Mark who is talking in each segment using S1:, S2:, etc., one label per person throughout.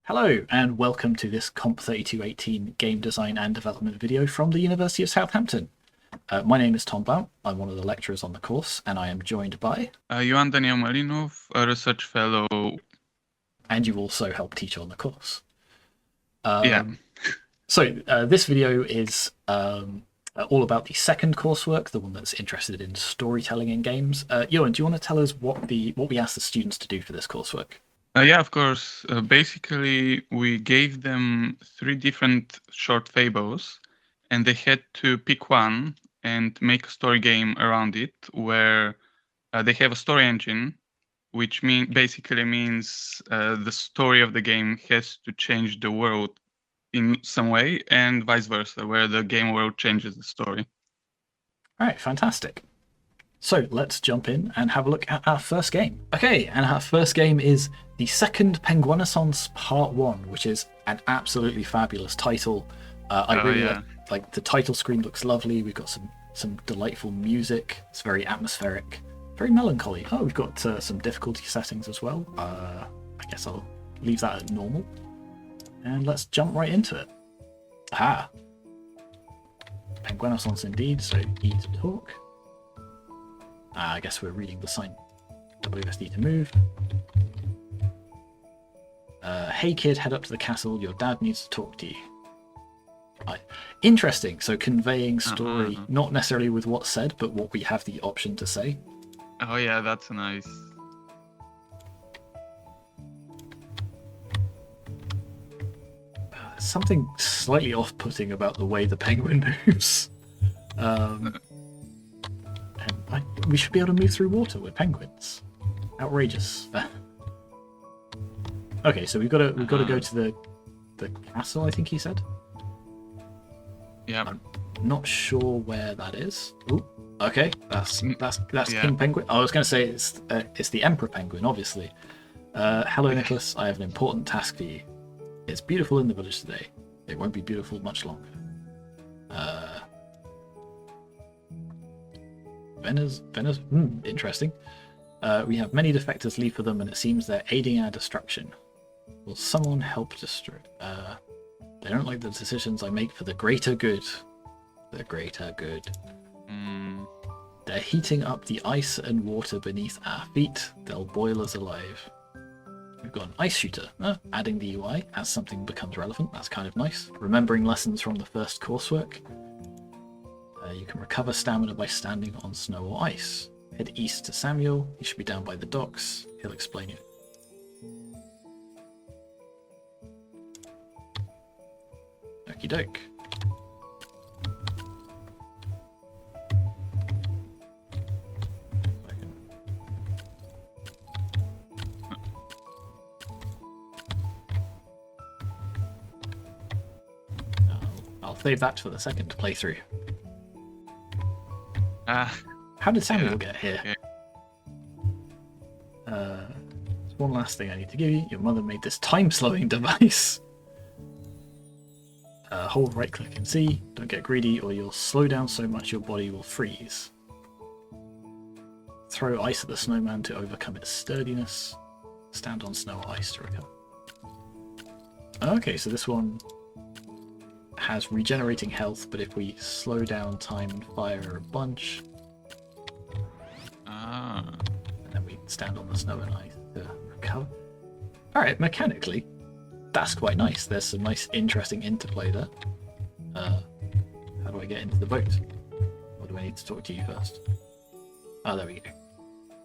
S1: Hello and welcome to this COMP3218 game design and development video from the University of Southampton. My name is Tom Baum, I'm one of the lecturers on the course, and I am joined by...
S2: Ioan Daniel Malinov, a research fellow.
S1: And you also help teach on the course.
S2: Yeah.
S1: So this video is all about the second coursework, the one that's interested in storytelling in games. Ioan, do you want to tell us what we asked the students to do for this coursework?
S2: Yeah, of course. Basically, we gave them 3 different short fables, and they had to pick one and make a story game around it, where they have a story engine, which basically means the story of the game has to change the world in some way, and vice versa, where the game world changes the story.
S1: All right, fantastic. So let's jump in and have a look at our first game. Okay, and our first game is the second Penguinaissance Part 1, which is an absolutely fabulous title. I really like the title screen looks lovely. We've got some delightful music. It's very atmospheric, very melancholy. Oh, we've got some difficulty settings as well. I guess I'll leave that at normal. And let's jump right into it. Aha! Penguinaissance indeed, so E to talk. I guess we're reading the sign WSD to move. Hey kid, head up to the castle. Your dad needs to talk to you. Right. Interesting. So conveying story, not necessarily with what's said, but what we have the option to say.
S2: Oh yeah, that's nice.
S1: Something slightly off-putting about the way the penguin moves. We should be able to move through water with penguins. Outrageous. Okay, so we've got to go to the castle, I think he said.
S2: Yeah.
S1: I'm not sure where that is. Ooh, okay, that's
S2: yeah.
S1: King Penguin. I was going to say it's the Emperor Penguin, obviously. Hello, Nicholas. I have an important task for you. It's beautiful in the village today. It won't be beautiful much longer. Venice, interesting. We have many defectors leave for them, and it seems they're aiding our destruction. Will someone help destroy? They don't like the decisions I make for the greater good. The greater good. They're heating up the ice and water beneath our feet. They'll boil us alive. We've got an ice shooter. Adding the UI as something becomes relevant. That's kind of nice. Remembering lessons from the first coursework. You can recover stamina by standing on snow or ice. Head east to Samuel. He should be down by the docks. He'll explain it. Okie doke. I'll save that for the second playthrough. How did Samuel get here?
S2: Okay.
S1: There's one last thing I need to give you. Your mother made this time-slowing device. Hold right-click and C. Don't get greedy or you'll slow down so much your body will freeze. Throw ice at the snowman to overcome its sturdiness. Stand on snow or ice to recover. Okay, so this one has regenerating health, but if we slow down time and fire a bunch, and then we stand on the snow and ice to recover. Alright, mechanically, that's quite nice. There's some nice, interesting interplay there. How do I get into the boat? Or do I need to talk to you first? Oh, there we go.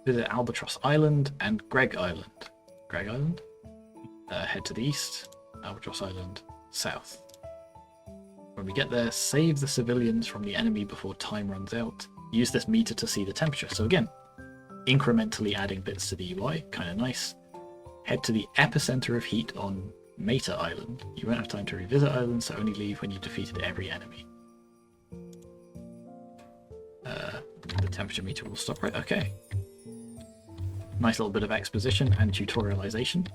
S1: Visit Albatross Island and Greg Island. Greg Island? Head to the east. Albatross Island, south. When we get there, save the civilians from the enemy before time runs out. Use this meter to see the temperature. So again, incrementally adding bits to the UI, kind of nice. Head to the epicenter of heat on Meta Island. You won't have time to revisit Island, so only leave when you've defeated every enemy. The temperature meter will stop right. Okay. Nice little bit of exposition and tutorialization.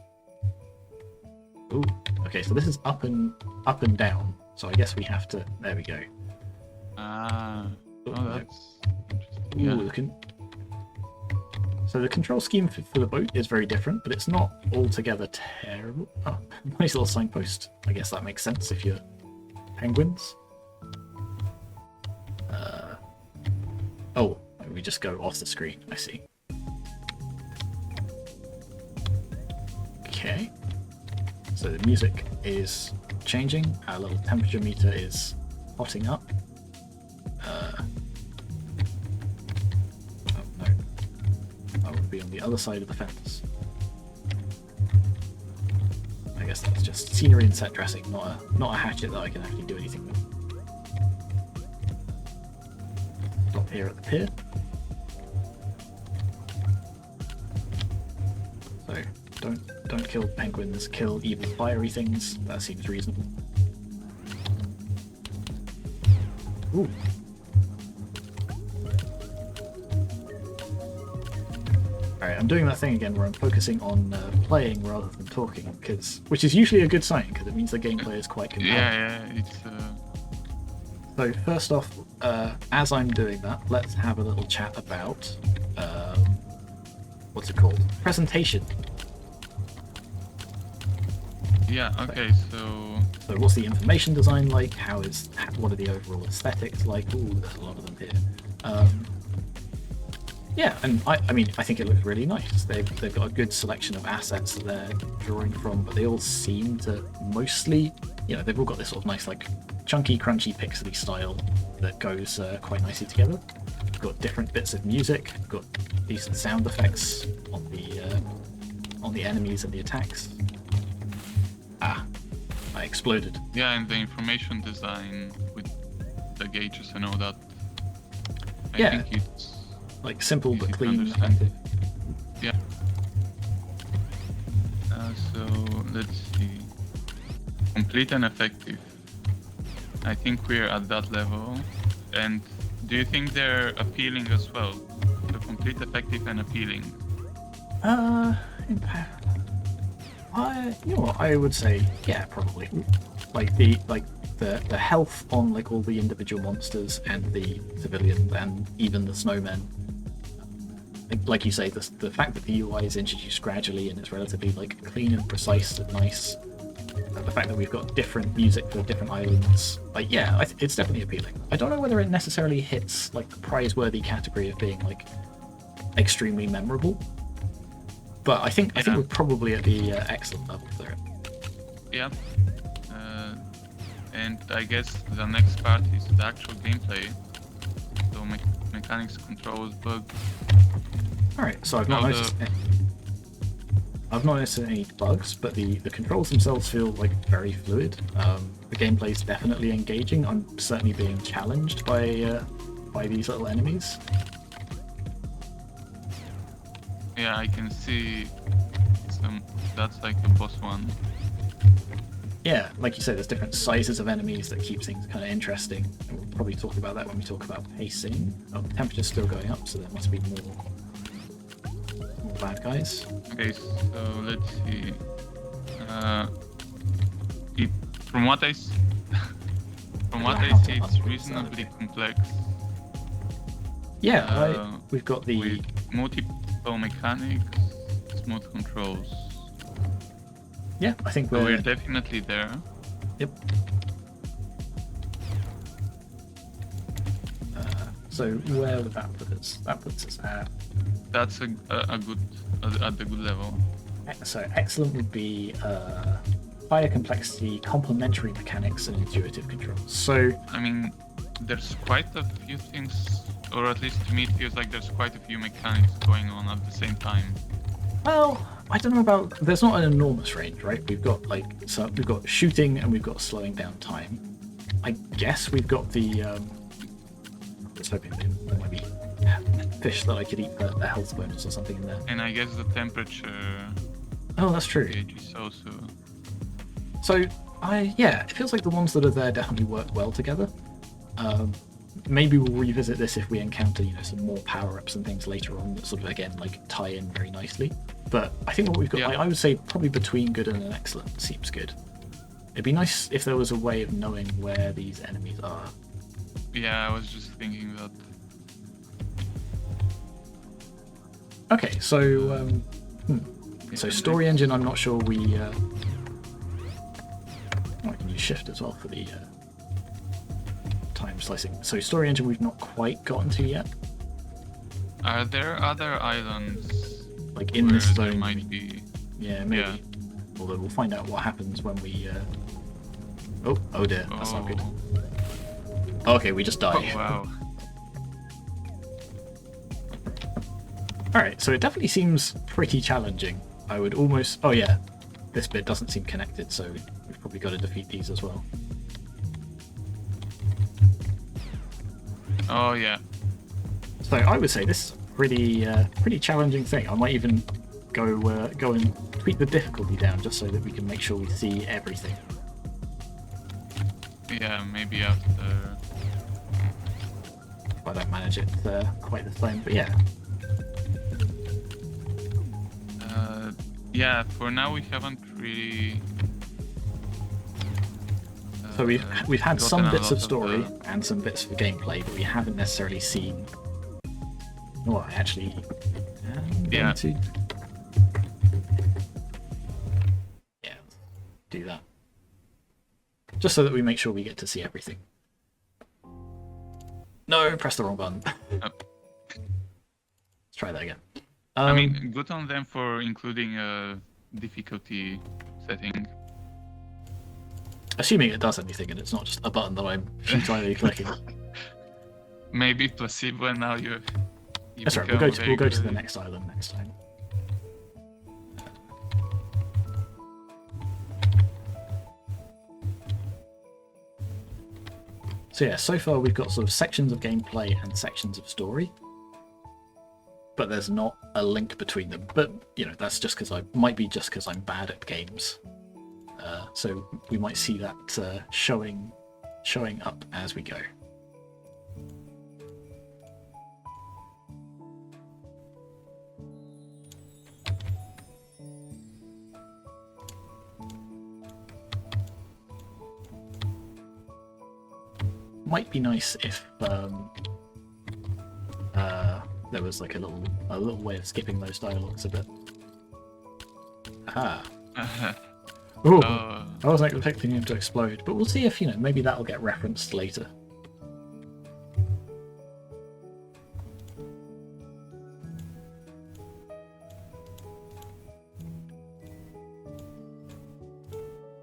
S1: Ooh, okay, so this is up and down. So I guess we have to. There we go.
S2: Oh, that's interesting.
S1: Ooh,
S2: Yeah.
S1: looking. So the control scheme for the boat is very different, but it's not altogether terrible. Oh, nice little signpost. I guess that makes sense if you're penguins. Oh, we just go off the screen. I see. Okay. So the music is changing. Our little temperature meter is hotting up. Oh no. That would be on the other side of the fence. I guess that's just scenery and set dressing, not a hatchet that I can actually do anything with. Stop here at the pier. So don't kill penguins, kill evil fiery things. That seems reasonable. Ooh. Alright, I'm doing that thing again where I'm focusing on playing rather than talking, which is usually a good sign because it means the gameplay is quite compelling.
S2: Yeah, it's.
S1: So first off, as I'm doing that, let's have a little chat about what's it called? Presentation.
S2: Yeah. Okay. So
S1: what's the information design like? What are the overall aesthetics like? Ooh, there's a lot of them here. Yeah, and I mean, I think it looks really nice. They've got a good selection of assets that they're drawing from, but they all seem to mostly, they've all got this sort of nice, like, chunky, crunchy, pixely style that goes quite nicely together. We've got different bits of music. We've got decent sound effects on the enemies and the attacks. Ah, I exploded.
S2: yeah, and the information design with the gauges and all that. I think it's
S1: like simple
S2: easy
S1: but
S2: to
S1: clean and
S2: understand.
S1: effective.
S2: Yeah. So let's see. Complete and effective. I think we're at that level. And do you think they're appealing as well? So complete, effective, and appealing.
S1: I would say, yeah, probably. Like the health on like all the individual monsters and the civilians and even the snowmen. Like you say, the fact that the UI is introduced gradually and it's relatively like clean and precise and nice. The fact that we've got different music for different islands, like it's definitely appealing. I don't know whether it necessarily hits like the prize-worthy category of being like extremely memorable, but I think we're probably at the excellent level there.
S2: Yeah. And I guess the next part is the actual gameplay. So mechanics, controls, bugs.
S1: Alright, so I've not noticed any bugs, but the controls themselves feel like very fluid. The gameplay is definitely engaging. I'm certainly being challenged by these little enemies.
S2: Yeah, I can see that's like the boss one.
S1: Yeah, like you said, there's different sizes of enemies that keep things kind of interesting. And we'll probably talk about that when we talk about pacing. Oh, the temperature's still going up, so there must be more bad guys.
S2: Okay, so let's see. From what I see, it's reasonably complex.
S1: Yeah, we've got the
S2: with multiple mechanics, smooth controls.
S1: Yeah, I think
S2: So we're definitely there.
S1: Yep. So where would that put us? That puts us at.
S2: That's a good at the good level.
S1: So excellent would be higher complexity, complementary mechanics, and intuitive controls. So
S2: I mean, there's quite a few things, or at least to me it feels like there's quite a few mechanics going on at the same time.
S1: Well, I don't know about. There's not an enormous range, right? We've got we've got shooting and we've got slowing down time. I guess we've got the. I was hoping there might be fish that I could eat for a health bonus or something in there.
S2: And I guess the temperature
S1: Oh, that's true.
S2: gauge is also.
S1: So it feels like the ones that are there definitely work well together. Maybe we'll revisit this if we encounter, some more power-ups and things later on that sort of again like tie in very nicely. But I think what we've got, I would say, probably between good and an excellent seems good. It'd be nice if there was a way of knowing where these enemies are.
S2: Yeah, I was just thinking that.
S1: Okay, so so story engine, I'm not sure we. I can use shift as well for the time slicing. So story engine, we've not quite gotten to yet.
S2: Are there other islands
S1: Like in
S2: where
S1: this
S2: there
S1: zone,
S2: might be?
S1: yeah, maybe.
S2: Yeah.
S1: Although we'll find out what happens when we. Oh dear, that's not good. Okay, we just die.
S2: Oh, wow.
S1: Alright, so it definitely seems pretty challenging. I would almost... Oh yeah, this bit doesn't seem connected, so we've probably got to defeat these as well.
S2: Oh yeah.
S1: So I would say this is a pretty challenging thing. I might even go and tweak the difficulty down just so that we can make sure we see everything.
S2: Yeah, maybe after.
S1: If I don't manage it quite the same, but yeah.
S2: Yeah, for now we haven't really.
S1: So we've had some
S2: gotten a
S1: bits
S2: lot
S1: of story
S2: the-
S1: and some bits for gameplay, but we haven't necessarily seen. Well, I actually am going
S2: Yeah.
S1: to. Yeah, do that. Just so that we make sure we get to see everything. No, press the wrong button.
S2: Oh.
S1: Let's try that again.
S2: I mean, good on them for including a difficulty setting.
S1: Assuming it does anything and it's not just a button that I'm futilely clicking.
S2: Maybe placebo, and now you.
S1: That's right. We'll go to the next island next time. So yeah, so far we've got sort of sections of gameplay and sections of story, but there's not a link between them. But you know, that's just because I'm bad at games. So we might see that showing up as we go. Might be nice if there was like a little way of skipping those dialogues a bit. Aha. Ooh,
S2: Oh.
S1: I wasn't expecting him to explode, but we'll see if, you know, maybe that'll get referenced later.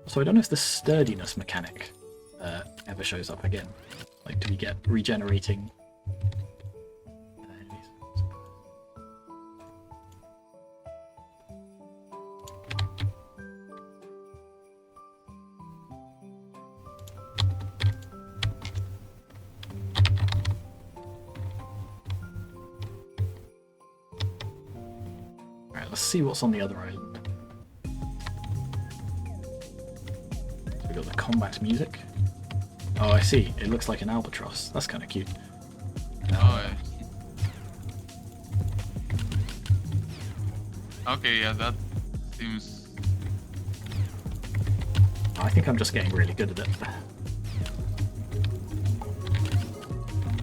S1: So I don't know if the sturdiness mechanic ever shows up again. Like, do we get regenerating enemies? Alright, let's see what's on the other island. So we got the combat music. Oh, I see. It looks like an albatross. That's kind of cute.
S2: Oh, yeah. Okay, yeah, that seems.
S1: I think I'm just getting really good at it.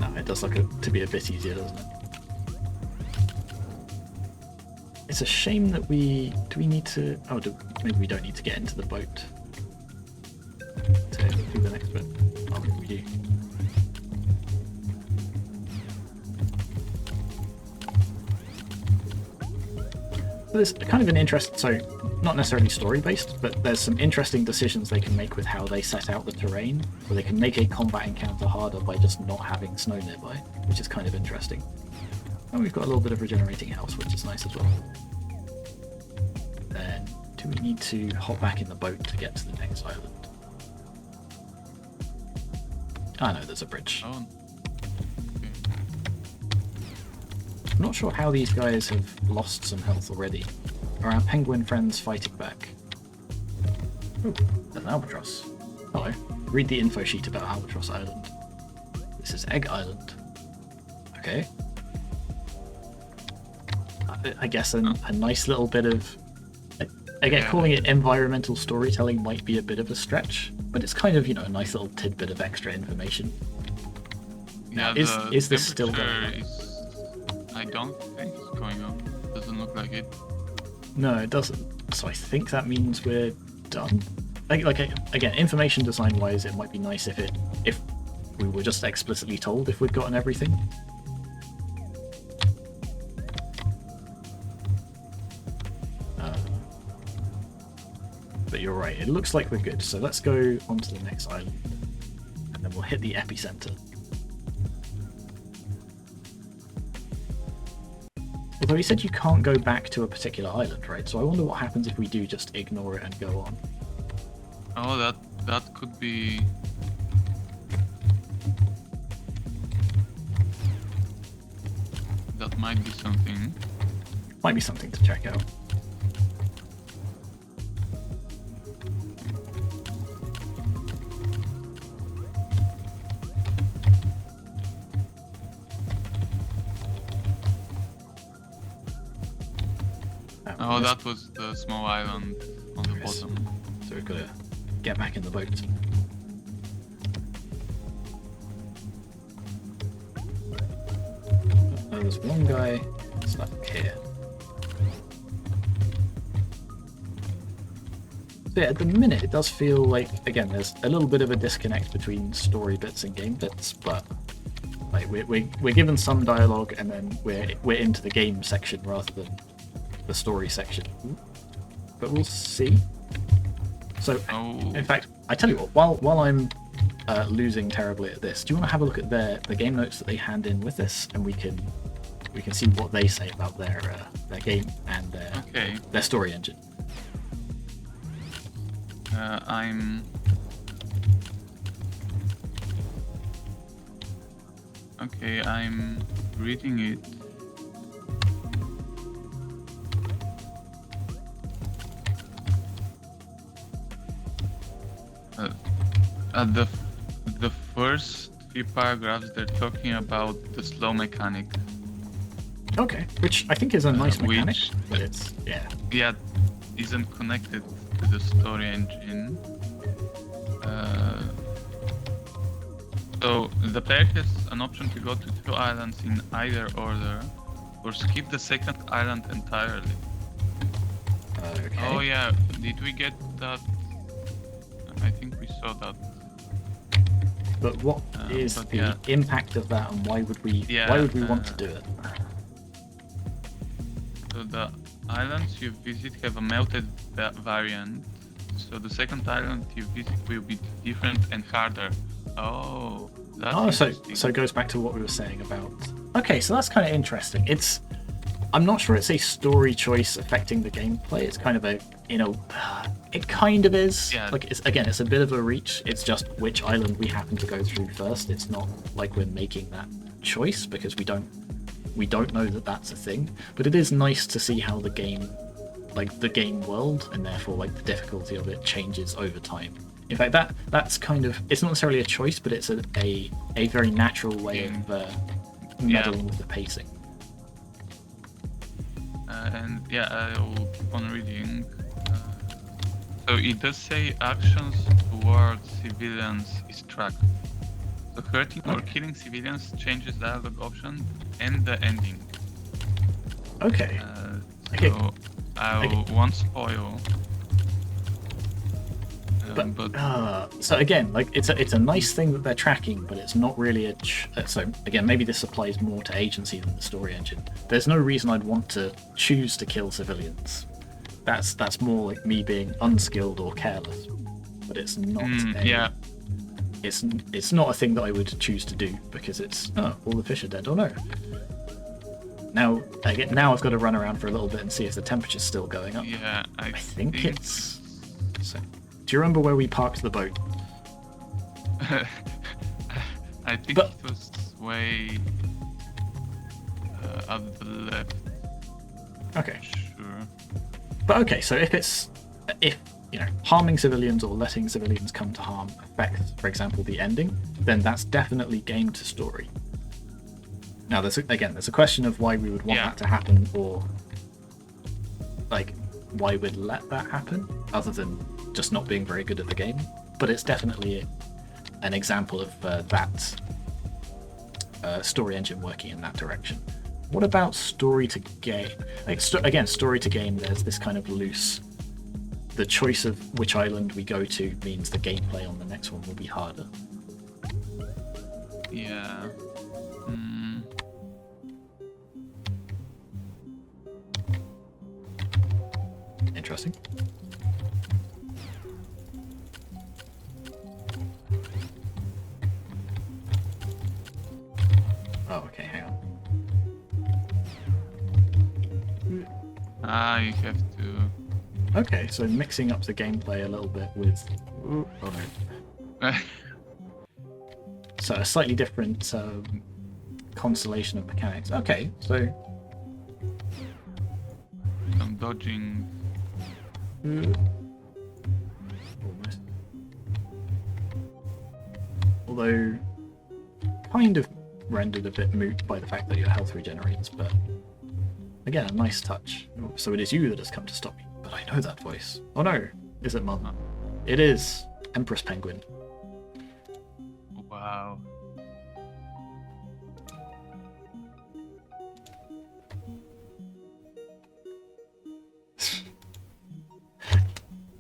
S1: No, it does look to be a bit easier, doesn't it? It's a shame that we... Do we need to... Oh, maybe we don't need to get into the boat to do the next bit. Oh, maybe we do. There's kind of an interest... So, not necessarily story-based, but there's some interesting decisions they can make with how they set out the terrain. So they can make a combat encounter harder by just not having snow nearby, which is kind of interesting. And we've got a little bit of regenerating health, which is nice as well. Then, do we need to hop back in the boat to get to the next island? Ah, no, there's a bridge.
S2: Oh. Okay.
S1: I'm not sure how these guys have lost some health already. Are our penguin friends fighting back? Oh, there's an albatross. Hello. Read the info sheet about Albatross Island. This is Egg Island. Okay. I guess a nice little bit of... Again,
S2: Yeah.
S1: calling it environmental storytelling might be a bit of a stretch, but it's kind of, you know, a nice little tidbit of extra information.
S2: Yeah,
S1: Is
S2: the
S1: this still going
S2: temperature
S1: on?
S2: I don't think it's going on. Doesn't look like it.
S1: No, it doesn't. So I think that means we're done. Like again, information design wise, it might be nice if we were just explicitly told if we'd gotten everything. But you're right, it looks like we're good. So let's go on to the next island, and then we'll hit the epicenter. Although he said you can't go back to a particular island, right? So I wonder what happens if we do just ignore it and go on.
S2: Oh, that could be. That might be something.
S1: Might be something to check out.
S2: Oh, that was the small island on the bottom.
S1: So we've got to get back in the boat. Oh, there's one guy stuck here. So yeah, at the minute it does feel like, again, there's a little bit of a disconnect between story bits and game bits, but like we're given some dialogue and then we're into the game section rather than the story section. But we'll see. So, in fact, I tell you what, while I'm losing terribly at this, do you want to have a look at the game notes that they hand in with this, and we can see what they say about their game and their story engine.
S2: I'm reading it. At the first few paragraphs, they're talking about the slow mechanic.
S1: Okay, which I think is a nice mechanic, but it's
S2: isn't connected to the story engine. So the player has an option to go to 2 islands in either order, or skip the second island entirely.
S1: Okay.
S2: Oh yeah, did we get that? I think we saw that.
S1: But what is the impact of that, and why would we want to do it?
S2: So the islands you visit have a melted variant. So the second island you visit will be different and harder. Oh, that's
S1: so it goes back to what we were saying about. Okay, so that's kind of interesting. I'm not sure it's a story choice affecting the gameplay. It's kind of a, it kind of is.
S2: Yeah.
S1: Like it's a bit of a reach. It's just which island we happen to go through first. It's not like we're making that choice because we don't know that that's a thing. But it is nice to see how the game world and therefore like the difficulty of it changes over time. In fact, that's kind of, it's not necessarily a choice, but it's a very natural way of meddling with the pacing.
S2: I will keep on reading. So it does say actions towards civilians is tracked. So hurting or killing civilians changes dialogue option and the ending.
S1: Okay.
S2: So I won't spoil.
S1: So again, like it's a nice thing that they're tracking, but it's not really so again, maybe this applies more to agency than the story engine. There's no reason I'd want to choose to kill civilians. That's more like me being unskilled or careless. But it's not. It's not a thing that I would choose to do because it's all the fish are dead. Oh no. Now I've got to run around for a little bit and see if the temperature's still going up.
S2: Yeah,
S1: I think it's. So, do you remember where we parked the boat?
S2: I think it was way at the left.
S1: Okay.
S2: Sure.
S1: But okay, so if harming civilians or letting civilians come to harm affects, for example, the ending, then that's definitely game to story. Now, there's a question of why we would want that to happen, or like why we'd let that happen, other than just not being very good at the game. But it's definitely an example of that story engine working in that direction. What about story to game? Like, again, story to game, there's this kind of loose... The choice of which island we go to means the gameplay on the next one will be harder.
S2: Yeah.
S1: Interesting. Oh, okay, hang on.
S2: You have to...
S1: Okay, so mixing up the gameplay a little bit with... Oh no. So a slightly different constellation of mechanics. Okay, so...
S2: Some dodging.
S1: Almost. Although, kind of rendered a bit moot by the fact that your health regenerates, but again, a nice touch. So it is you that has come to stop me, but I know that voice. Oh no, is it Mum? It is Empress Penguin.
S2: Wow.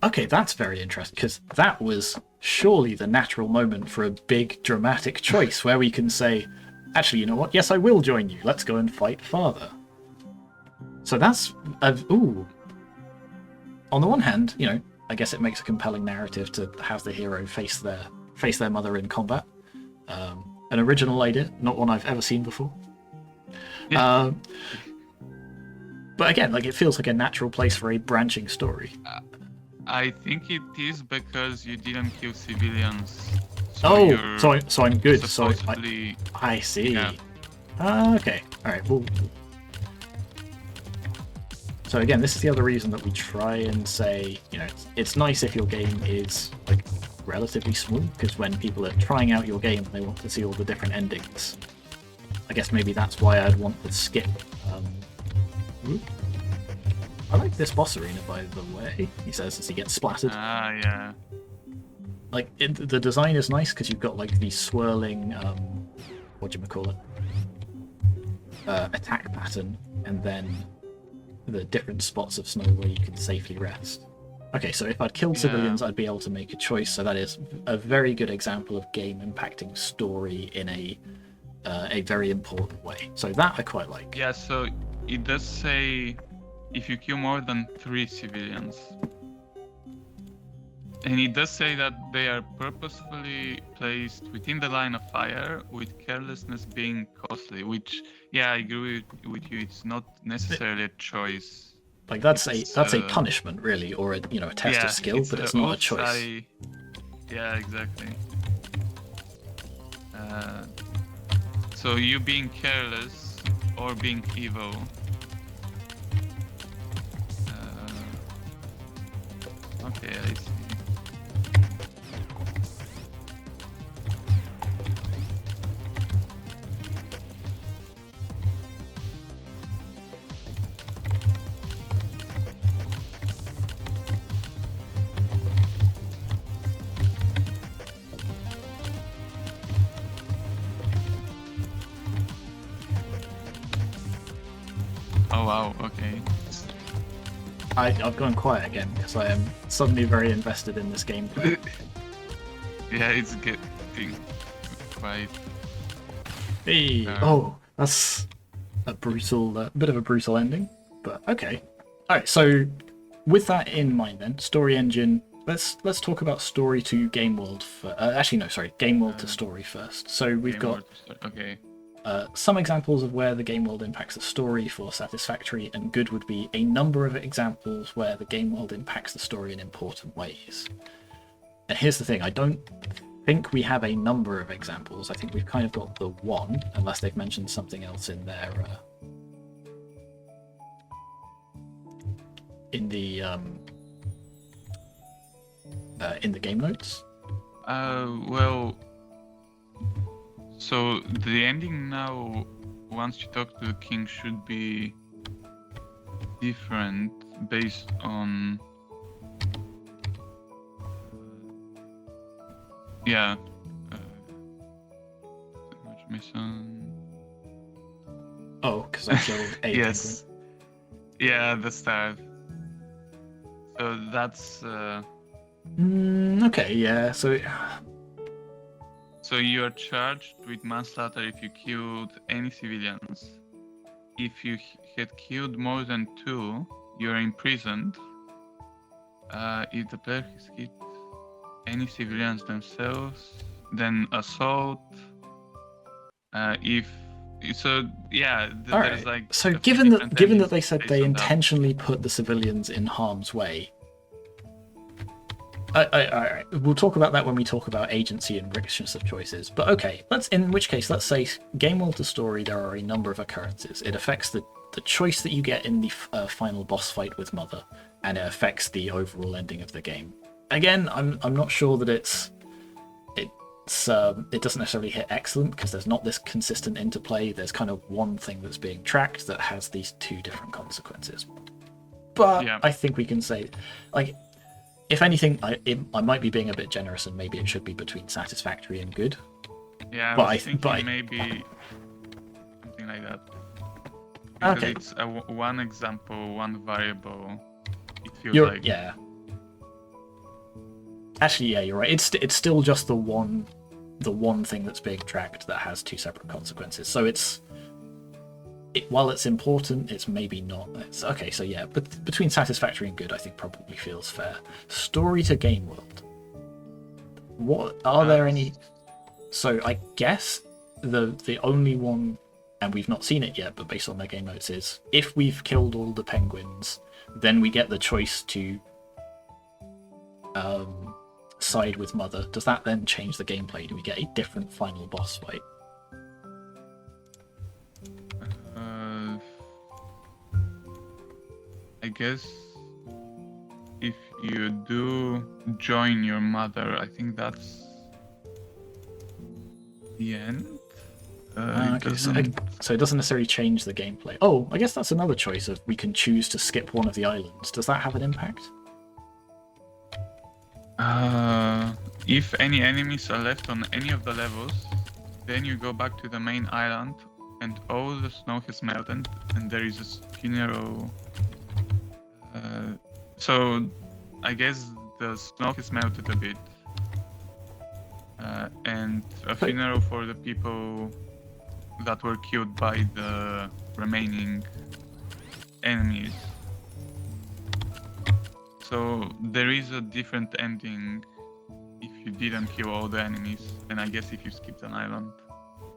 S1: Okay, that's very interesting, because that was surely the natural moment for a big dramatic choice where we can say, actually, you know what? Yes, I will join you. Let's go and fight father. So that's... ooh. On the one hand, you know, I guess it makes a compelling narrative to have the hero face their mother in combat. An original idea, not one I've ever seen before.
S2: Yeah.
S1: But again, like, it feels like a natural place for a branching story.
S2: I think it is because you didn't kill civilians.
S1: So I'm good.
S2: Supposedly...
S1: I see.
S2: Yeah.
S1: Okay. All right. Well. So again, this is the other reason that we try and say, you know, it's nice if your game is like relatively small, because when people are trying out your game, they want to see all the different endings. I guess maybe that's why I'd want to skip. I like this boss arena, by the way, he says as he gets splattered.
S2: Yeah.
S1: Like, the design is nice because you've got like the swirling, whatchamacallit, attack pattern, and then the different spots of snow where you can safely rest. Okay, so if I'd killed civilians, I'd be able to make a choice, so that is a very good example of game impacting story in a very important way. So that I quite like.
S2: Yeah, so it does say if you kill more than 3 civilians. And it does say that they are purposefully placed within the line of fire, with carelessness being costly, which, yeah, I agree with you, it's not necessarily a choice.
S1: Like, that's a punishment, really, or a test of skill, but it's not a choice.
S2: Yeah, exactly. So you being careless or being evil. Okay, I see. Oh wow, okay.
S1: I've gone quiet again because I am suddenly very invested in this gameplay.
S2: Yeah, it's getting quite...
S1: Hey! Oh, that's a brutal, bit of a brutal ending, but okay. Alright, so with that in mind then, story engine, let's talk about story to game world game world to story first. So we've got some examples of where the game world impacts the story for satisfactory, and good would be a number of examples where the game world impacts the story in important ways. And here's the thing, I don't think we have a number of examples. I think we've kind of got the one, unless they've mentioned something else in their in the game notes.
S2: Well, so the ending now, once you talk to the king, should be different based on
S1: Oh, because I killed a
S2: Yes. Yeah, the start. So that's
S1: penguin. Okay, yeah.
S2: so you're charged with manslaughter if you killed any civilians. If you had killed more than 2, you're imprisoned. If the player has hit any civilians themselves, then assault. If so, yeah,
S1: all
S2: there's
S1: right.
S2: like
S1: So
S2: a few
S1: given
S2: different
S1: that
S2: endings
S1: they said
S2: based
S1: they
S2: on that.
S1: intentionally put the civilians in harm's way, all right. We'll talk about that when we talk about agency and richness of choices. But okay, in which case, let's say game world to story, there are a number of occurrences. It affects the choice that you get in the final boss fight with Mother, and it affects the overall ending of the game. Again, I'm not sure that it doesn't necessarily hit excellent because there's not this consistent interplay. There's kind of one thing that's being tracked that has these 2 different consequences. But
S2: Yeah.
S1: I think we can say, like, if anything, I might be being a bit generous, and maybe it should be between satisfactory and good.
S2: Yeah,
S1: But
S2: I was thinking maybe something like that. Because
S1: Okay.
S2: it's one example, one variable. It feels like.
S1: Yeah. Actually, yeah, you're right. It's still just the one thing that's being tracked that has 2 separate consequences. So while it's important, it's maybe not. Okay, so yeah, but between satisfactory and good, I think probably feels fair. Story to game world. What are there any? So I guess the only one, and we've not seen it yet, but based on their game notes, is if we've killed all the penguins, then we get the choice to side with Mother. Does that then change the gameplay? Do we get a different final boss fight?
S2: I guess if you do join your mother, I think that's the end.
S1: Okay, so it doesn't necessarily change the gameplay. Oh, I guess that's another choice of we can choose to skip one of the islands. Does that have an impact?
S2: If any enemies are left on any of the levels, then you go back to the main island and all the snow has melted and there is a funeral. So I guess the snow has melted a bit. And a funeral for the people that were killed by the remaining enemies. So there is a different ending if you didn't kill all the enemies, and I guess if you skipped an island.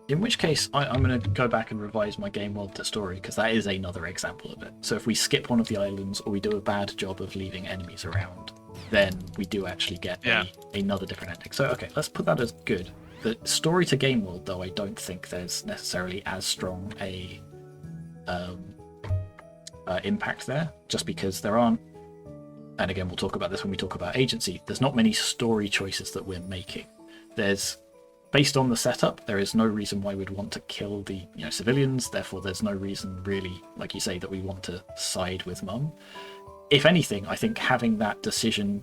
S1: In which case, I'm going to go back and revise my game world to story, because that is another example of it. So if we skip one of the islands, or we do a bad job of leaving enemies around, then we do actually get another different ending. So okay, let's put that as good. The story to game world, though, I don't think there's necessarily as strong a impact there, just because there aren't, and again we'll talk about this when we talk about agency, there's not many story choices that we're making. Based on the setup, there is no reason why we'd want to kill the civilians, therefore there's no reason really, like you say, that we want to side with Mum. If anything, I think having that decision,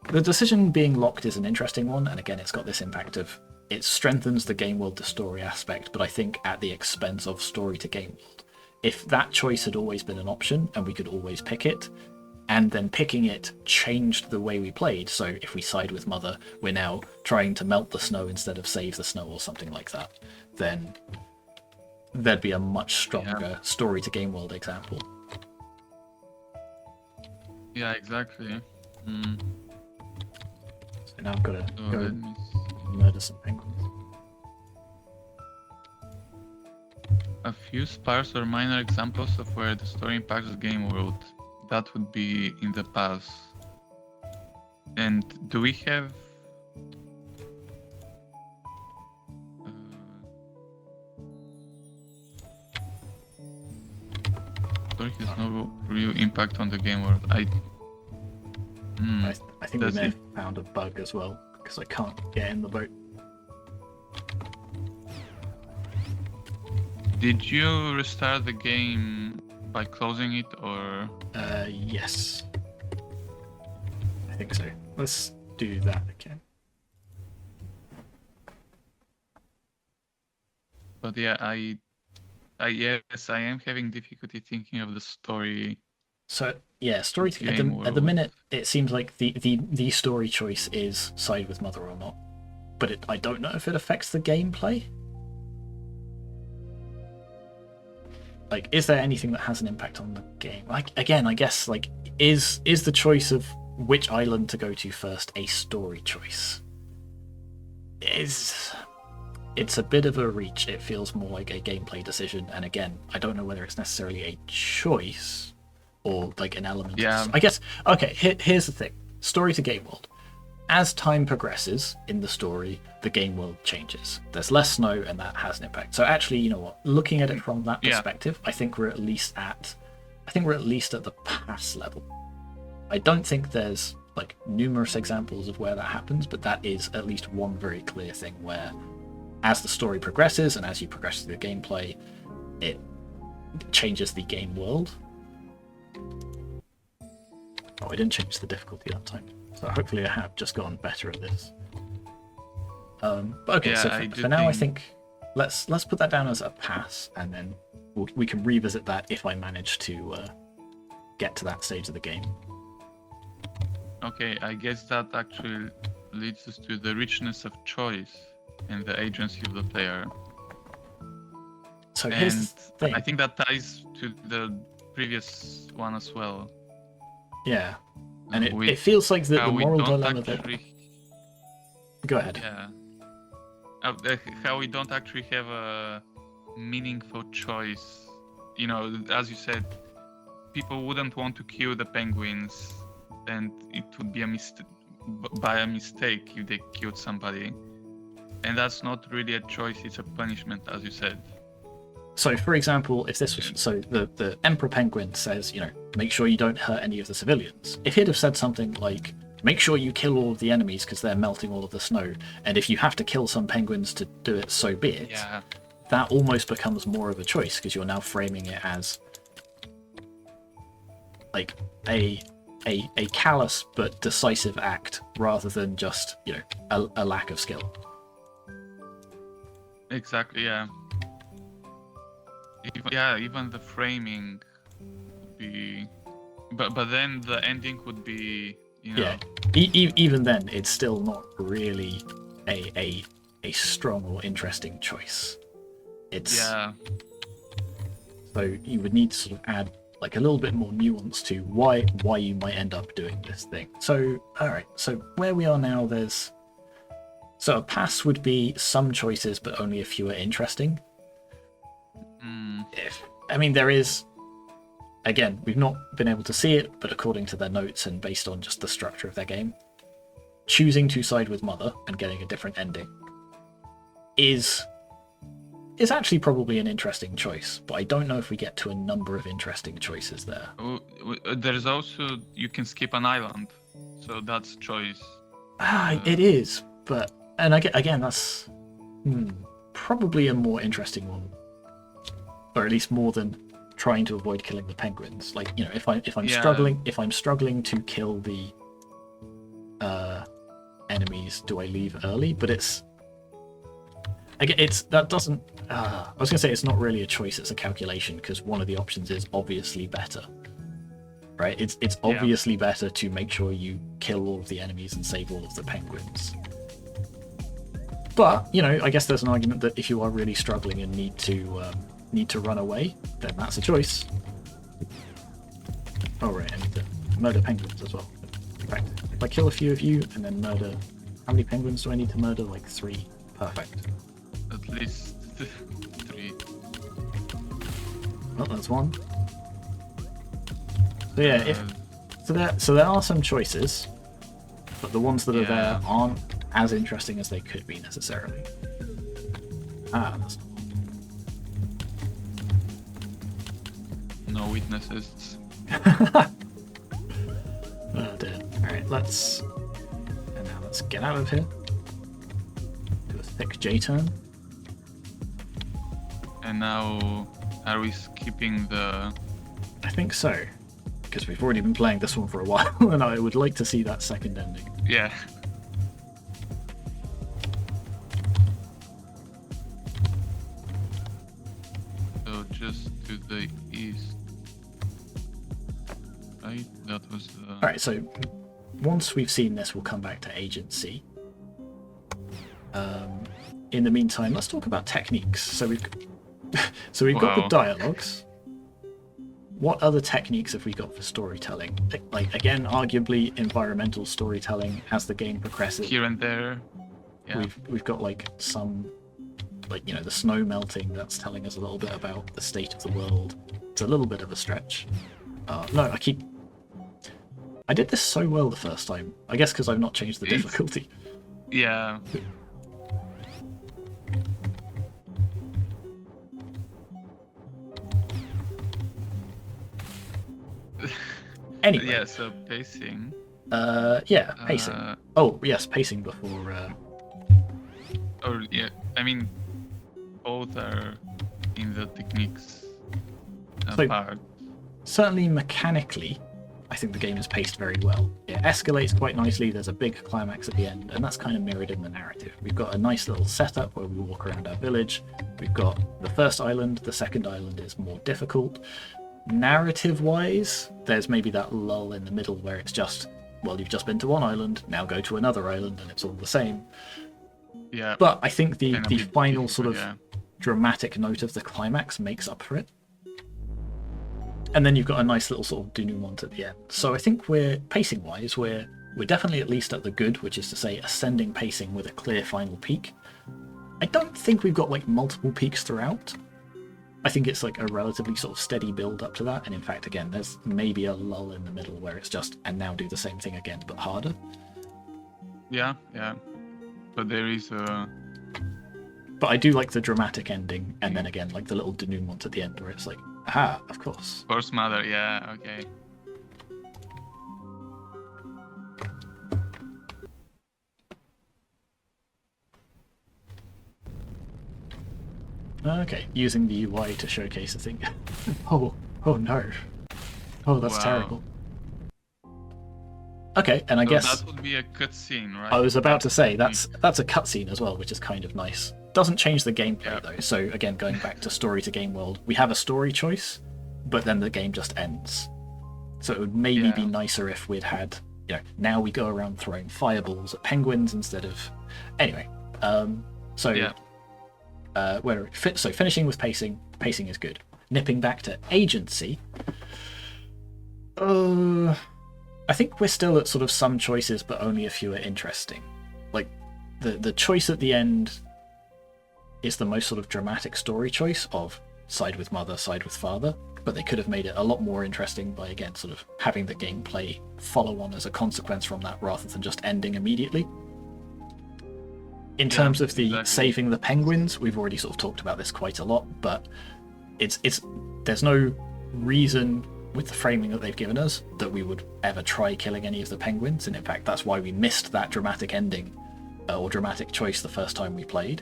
S1: the decision being locked is an interesting one, and again it's got this impact of, it strengthens the game world to story aspect, but I think at the expense of story to game world. If that choice had always been an option and we could always pick it, and then picking it changed the way we played, so if we side with Mother, we're now trying to melt the snow instead of save the snow or something like that, then there'd be a much stronger story to game world example.
S2: Yeah, exactly.
S1: So now I've got to go murder some penguins.
S2: A few sparse or minor examples of where the story impacts the game world. That would be in the past. And do we have story has no real impact on the game world. I
S1: think we may have found a bug as well, because I can't get in the boat.
S2: Did you restart the game by closing it, or?
S1: Yes. I think so. Let's do that again.
S2: But yeah, I Yes, I am having difficulty thinking of the story.
S1: So yeah, story at
S2: Game
S1: the
S2: world.
S1: minute it seems like the story choice is side with mother or not, but I don't know if it affects the gameplay. Like, is there anything that has an impact on the game? Like, again, I guess, like, is the choice of which island to go to first a story choice? It's a bit of a reach. It feels more like a gameplay decision, and again, I don't know whether it's necessarily a choice or like an element.
S2: Yeah.
S1: I guess. Okay, here's the thing: story to game world. As time progresses in the story, the game world changes. There's less snow, and that has an impact. So actually, you know what? Looking at it from that perspective, I think we're at least at the pass level. I don't think there's like numerous examples of where that happens, but that is at least one very clear thing where, as the story progresses and as you progress through the gameplay, it changes the game world. Oh, I didn't change the difficulty that time. So hopefully I have just gotten better at this. But okay,
S2: Yeah,
S1: so for now I think let's put that down as a pass, and then we can revisit that if I manage to get to that stage of the game.
S2: Okay, I guess that actually leads us to the richness of choice and the agency of the player.
S1: So here's the thing.
S2: I think that ties to the previous one as well.
S1: Yeah, and it feels like the moral dilemma that... Go ahead.
S2: Yeah. How we don't actually have a meaningful choice. You know, as you said, people wouldn't want to kill the penguins, and it would be by a mistake if they killed somebody. And that's not really a choice, it's a punishment, as you said.
S1: So, for example, if this was... So, the Emperor Penguin says, you know, make sure you don't hurt any of the civilians. If he'd have said something like, make sure you kill all of the enemies because they're melting all of the snow, and if you have to kill some penguins to do it, so be it.
S2: Yeah.
S1: That almost becomes more of a choice because you're now framing it as like a callous but decisive act rather than just, you know, a lack of skill.
S2: Exactly, yeah. Even the framing would be... But then the ending would be, you know...
S1: Yeah, even then, it's still not really a strong or interesting choice. It's...
S2: Yeah.
S1: So you would need to sort of add like a little bit more nuance to why you might end up doing this thing. So, alright, so where we are now, there's... So a pass would be some choices, but only a few are interesting. I mean, there is... Again, we've not been able to see it, but according to their notes and based on just the structure of their game, choosing to side with Mother and getting a different ending is actually probably an interesting choice, but I don't know if we get to a number of interesting choices there.
S2: There's also, you can skip an island, so that's choice.
S1: It is, but... And again, that's probably a more interesting one. Or at least more than trying to avoid killing the penguins. Like, you know, if I'm struggling to kill the enemies, do I leave early? But it's that doesn't... I was gonna say it's not really a choice, it's a calculation, because one of the options is obviously better. Right? It's obviously better to make sure you kill all of the enemies and save all of the penguins. But, you know, I guess there's an argument that if you are really struggling and need to run away, then that's a choice. Oh right, I need to murder penguins as well. In fact, if I kill a few of you and then murder... How many penguins do I need to murder? Like 3. Perfect.
S2: At least 3.
S1: Well, that's 1. So yeah, so there are some choices, but the ones that are there aren't as interesting as they could be necessarily. That's
S2: no witnesses.
S1: Oh dear. Alright, let's get out of here. Do a thick J-turn.
S2: And now, are we skipping the...
S1: I think so, because we've already been playing this one for a while, and I would like to see that second ending.
S2: Yeah. So just to the east. Right? That was the...
S1: Alright, so once we've seen this, we'll come back to agency. In the meantime, let's talk about techniques. So we've got the dialogues. What other techniques have we got for storytelling? Like, again, arguably environmental storytelling as the game progresses.
S2: Here and there. Yeah.
S1: We've got like some, like, you know, the snow melting that's telling us a little bit about the state of the world. It's a little bit of a stretch. No, I did this so well the first time. I guess because I've not changed the difficulty.
S2: Yeah.
S1: Anyway.
S2: Yeah, so pacing.
S1: Yeah, pacing. Oh, yes, pacing before...
S2: Or, yeah, I mean, both are in the techniques part.
S1: Certainly mechanically, I think the game is paced very well. It escalates quite nicely, there's a big climax at the end, and that's kind of mirrored in the narrative. We've got a nice little setup where we walk around our village. We've got the first island, the second island is more difficult. Narrative-wise, there's maybe that lull in the middle where it's just, well, you've just been to one island, now go to another island, and it's all the same.
S2: Yeah.
S1: But I think the final sort of dramatic note of the climax makes up for it. And then you've got a nice little sort of denouement at the end. So I think we're, pacing-wise, we're definitely at least at the good, which is to say ascending pacing with a clear final peak. I don't think we've got like multiple peaks throughout. I think it's like a relatively sort of steady build up to that, and in fact, again, there's maybe a lull in the middle where it's just, and now do the same thing again, but harder.
S2: Yeah, yeah. But there is a...
S1: But I do like the dramatic ending, and then again, like the little denouement at the end where it's like, aha, of course.
S2: Of course, mother, yeah, okay.
S1: Okay, using the UI to showcase a thing. Oh no. Oh, that's terrible. Okay, and I guess
S2: that would be a cutscene, right?
S1: I was about to say that's a cutscene as well, which is kind of nice. Doesn't change the gameplay though. So again, going back to story to game world, we have a story choice, but then the game just ends. So it would maybe be nicer if we'd had, you know, now we go around throwing fireballs at penguins instead of. Anyway, so finishing with pacing is good. Nipping back to agency, I think we're still at sort of some choices, but only a few are interesting. Like the choice at the end is the most sort of dramatic story choice of side with mother, side with father, but they could have made it a lot more interesting by again sort of having the gameplay follow on as a consequence from that rather than just ending immediately. In terms of the saving the penguins, we've already sort of talked about this quite a lot, but there's no reason with the framing that they've given us that we would ever try killing any of the penguins, and in fact that's why we missed that dramatic ending or dramatic choice the first time we played.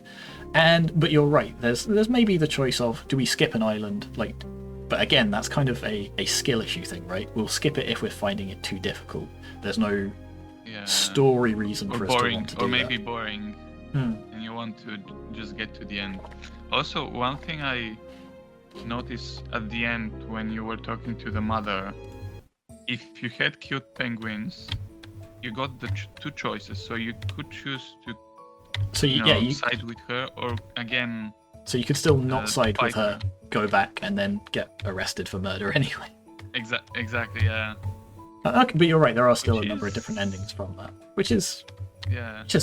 S1: But you're right, there's maybe the choice of, do we skip an island, like, but again that's kind of a skill issue thing, right? We'll skip it if we're finding it too difficult. There's no story reason for us to want to do that. Or maybe
S2: boring. And you want to just get to the end. Also, one thing I noticed at the end when you were talking to the mother, if you had killed penguins, you got the two choices. So you could choose to side with her, or again...
S1: So you could still not side with her, go back, and then get arrested for murder anyway.
S2: Exactly, yeah.
S1: Okay, but you're right, there are still a number of different endings from that, which is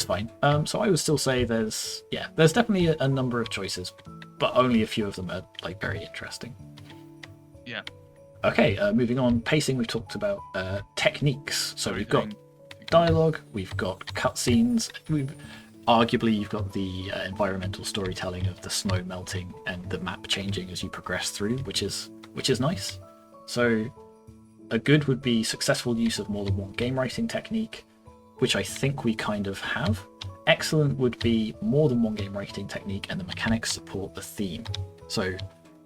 S1: fine. So I would still say there's definitely a number of choices, but only a few of them are like very interesting.
S2: Yeah.
S1: Okay, moving on. Pacing, we've talked about. Techniques. So we've got dialogue, we've got cutscenes. You've got the environmental storytelling of the snow melting and the map changing as you progress through, which is nice. So a good would be successful use of more than one game writing technique, which I think we kind of have. Excellent would be more than one game writing technique and the mechanics support the theme. So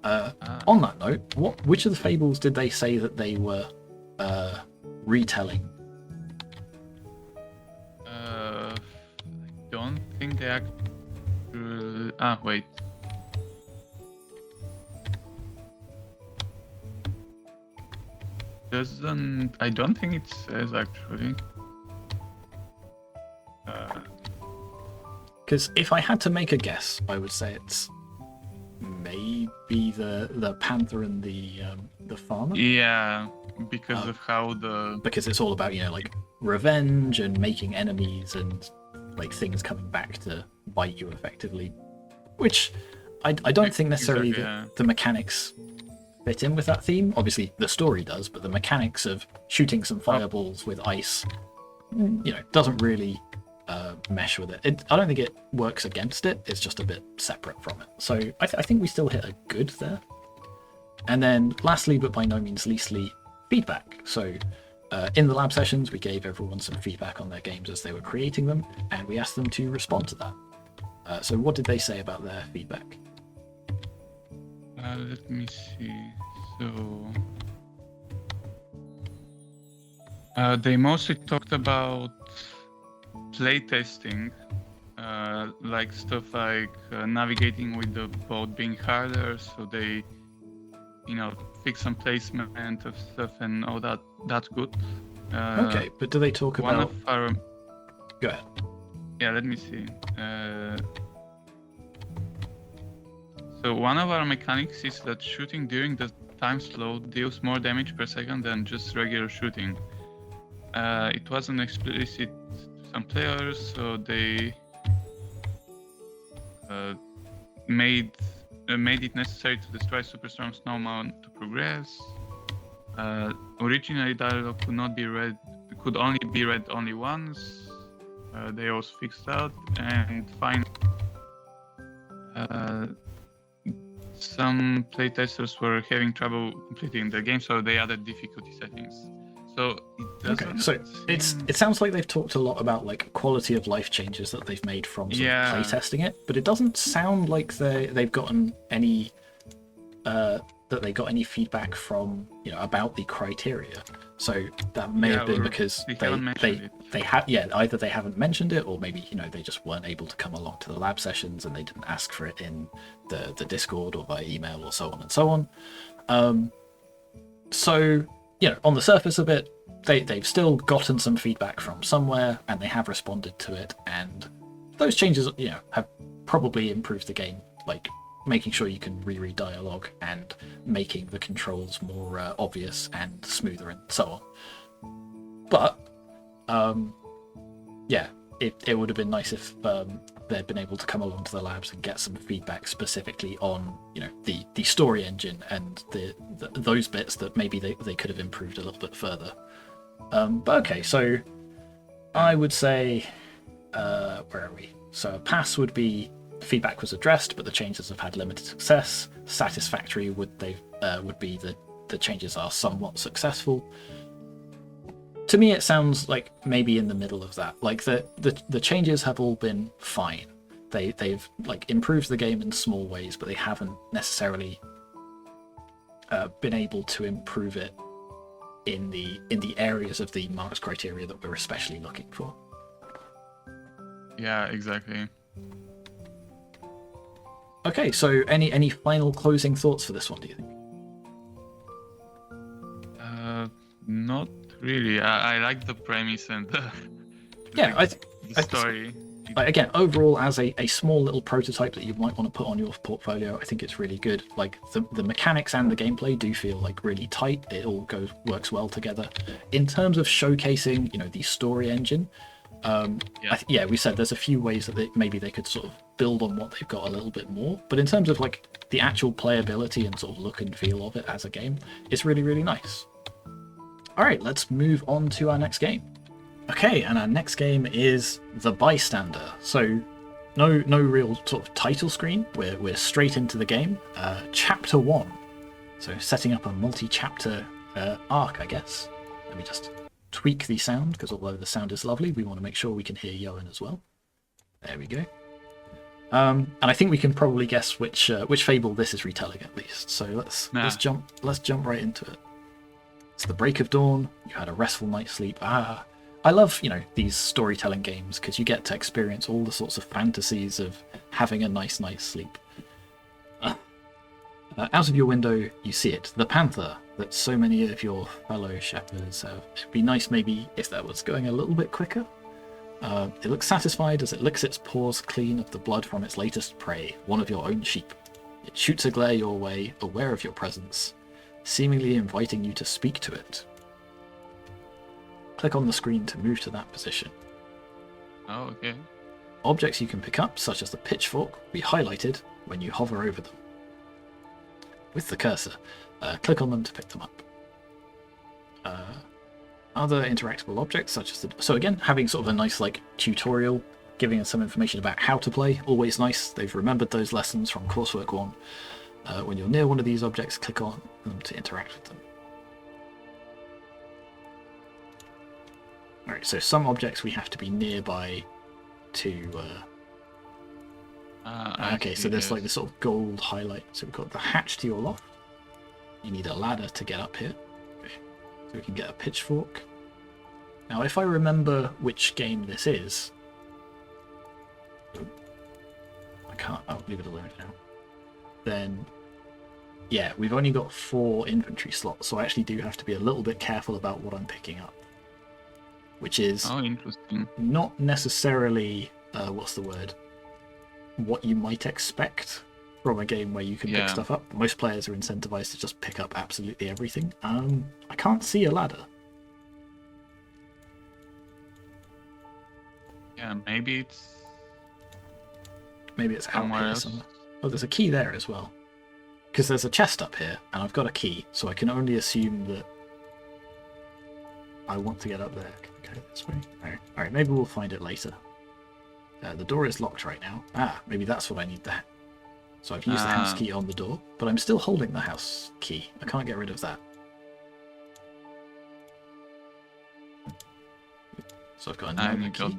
S1: on that note, which of the fables did they say that they were retelling?
S2: I don't think they actually... wait. doesn't. I don't think it says actually.
S1: Because if I had to make a guess, I would say it's maybe the panther and the farmer.
S2: Yeah, because of how
S1: Because it's all about, you know, like revenge and making enemies and like things coming back to bite you effectively. Which I don't think necessarily
S2: exactly,
S1: the mechanics fit in with that theme. Obviously the story does, but the mechanics of shooting some fireballs with ice, you know, doesn't really mesh with it. I don't think it works against it. It's just a bit separate from it. So I think we still hit a good there. And then lastly, but by no means leastly, feedback. So in the lab sessions, we gave everyone some feedback on their games as they were creating them, and we asked them to respond to that. So what did they say about their feedback?
S2: let me see. So they mostly talked about playtesting, like stuff like navigating with the boat being harder, so they, you know, fix some placement of stuff and all that. That's good.
S1: Okay, but do they talk
S2: One
S1: about...
S2: of our...
S1: Go ahead.
S2: Yeah, let me see. So one of our mechanics is that shooting during the time slot deals more damage per second than just regular shooting. It wasn't explicit to some players, so they made it necessary to destroy Superstorm Snowman to progress. Originally, dialogue could only be read once. They also fixed that, and finally, some playtesters were having trouble completing the game, so they added difficulty settings. So
S1: okay, so it sounds like they've talked a lot about like quality of life changes that they've made from sort of playtesting it, but it doesn't sound like they've gotten any that they got any feedback from, you know, about the criteria. So that may have been because they had either they haven't mentioned it, or maybe, you know, they just weren't able to come along to the lab sessions and they didn't ask for it in the Discord or by email or so on and so on. So, you know, on the surface of it, they've still gotten some feedback from somewhere and they have responded to it, and those changes, you know, have probably improved the game, like making sure you can reread dialogue and making the controls more obvious and smoother and so on. But yeah, it would have been nice if they'd been able to come along to the labs and get some feedback specifically on, you know, the story engine and those bits that maybe they could have improved a little bit further. But okay, so I would say where are we? So a pass would be feedback was addressed, but the changes have had limited success. Satisfactory would be the changes are somewhat successful. To me, it sounds like maybe in the middle of that. Like the changes have all been fine. They've like improved the game in small ways, but they haven't necessarily been able to improve it in the areas of the marks criteria that we're especially looking for.
S2: Yeah, exactly.
S1: Okay, so any final closing thoughts for this one, do you think?
S2: Not really. I like the premise and the story.
S1: Again, overall, as a small little prototype that you might want to put on your portfolio, I think it's really good. Like the mechanics and the gameplay do feel like really tight. It all works well together. In terms of showcasing, you know, the story engine, we said there's a few ways that maybe they could sort of build on what they've got a little bit more. But in terms of like the actual playability and sort of look and feel of it as a game, it's really, really nice. All right, let's move on to our next game. Okay, and our next game is The Bystander. So no real sort of title screen. We're straight into the game. Chapter 1. So setting up a multi-chapter arc, I guess. Let me just tweak the sound, because although the sound is lovely, we want to make sure we can hear Johan as well. There we go. And I think we can probably guess which fable this is retelling at least. So let's jump right into it. It's the break of dawn. You had a restful night's sleep. I love, you know, these storytelling games because you get to experience all the sorts of fantasies of having a nice night's sleep. Out of your window, you see it, the panther, that so many of your fellow shepherds have. It'd be nice maybe if that was going a little bit quicker. It looks satisfied as it licks its paws clean of the blood from its latest prey, one of your own sheep. It shoots a glare your way, aware of your presence, seemingly inviting you to speak to it. Click on the screen to move to that position.
S2: Oh, okay.
S1: Objects you can pick up, such as the pitchfork, will be highlighted when you hover over them. With the cursor, click on them to pick them up. Other interactable objects, such as so again, having sort of a nice like tutorial, giving us some information about how to play, always nice. They've remembered those lessons from coursework 1. When you're near one of these objects, click on them to interact with them. Alright, so some objects we have to be nearby to... okay, so there's like this sort of gold highlight. So we've got the hatch to your loft. You need a ladder to get up here. Okay. So we can get a pitchfork. Now, if I remember which game this is... I can't... I'll leave it alone now. Then... yeah, we've only got 4 inventory slots, so I actually do have to be a little bit careful about what I'm picking up. Which is
S2: interesting.
S1: Not necessarily, what's the word? What you might expect from a game where you can pick stuff up. Most players are incentivized to just pick up absolutely everything. I can't see a ladder.
S2: Yeah, maybe it's
S1: out here somewhere. Oh, there's a key there as well. Because there's a chest up here, and I've got a key, so I can only assume that I want to get up there. Can I go this way? Alright, maybe we'll find it later. The door is locked right now. Maybe that's what I need there. So I've used the house key on the door, but I'm still holding the house key. I can't get rid of that. So I've got another key.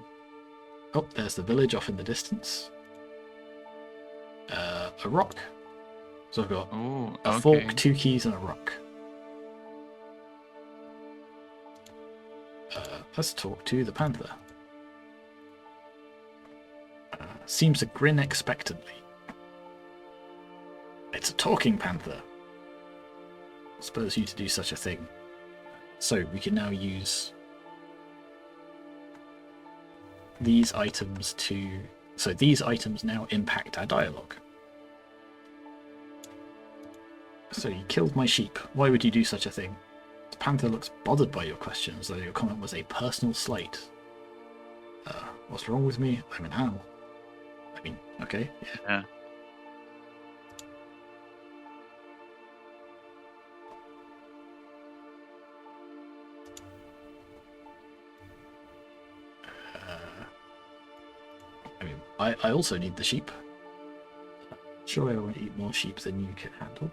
S1: Oh, there's the village off in the distance. A rock. So I've got a fork, 2 keys, and a rock. Let's talk to the panther. Seems to grin expectantly. It's a talking panther. I suppose you to do such a thing. So we can now use these items to... so these items now impact our dialogue. So you killed my sheep. Why would you do such a thing? The panther looks bothered by your questions, though your comment was a personal slight. What's wrong with me? I'm an owl. I mean, okay, yeah. I mean, I also need the sheep. Surely I won't eat more sheep than you can handle.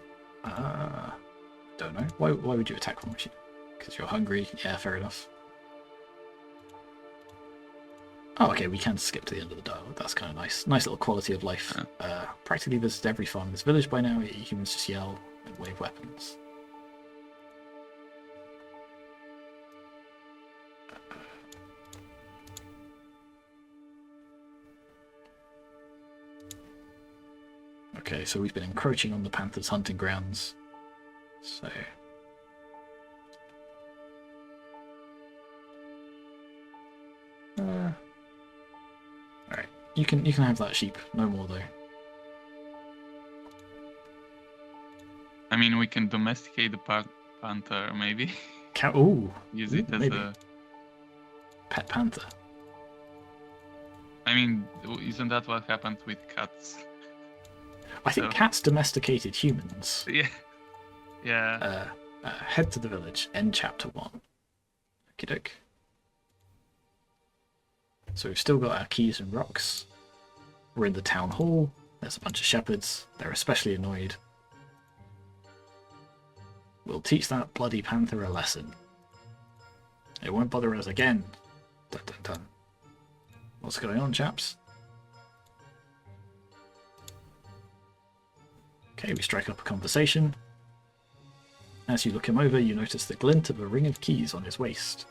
S1: Don't know. Why would you attack one sheep? Because you're hungry? Yeah, fair enough. Oh, okay, we can skip to the end of the dialogue. That's kind of nice. Nice little quality of life. Practically visited every farm in this village by now. Humans just yell and wave weapons. Okay, so we've been encroaching on the panther's hunting grounds. So... alright, you can have that sheep. No more though.
S2: I mean, we can domesticate the panther, maybe.
S1: Use
S2: it as a
S1: pet panther.
S2: I mean, isn't that what happened with cats?
S1: I think cats domesticated humans.
S2: Yeah.
S1: Head to the village. End chapter 1. Okie doke. So we've still got our keys and rocks. We're in the town hall. There's a bunch of shepherds. They're especially annoyed. We'll teach that bloody panther a lesson. It won't bother us again. Dun dun dun. What's going on, chaps? Okay, we strike up a conversation. As you look him over, you notice the glint of a ring of keys on his waist.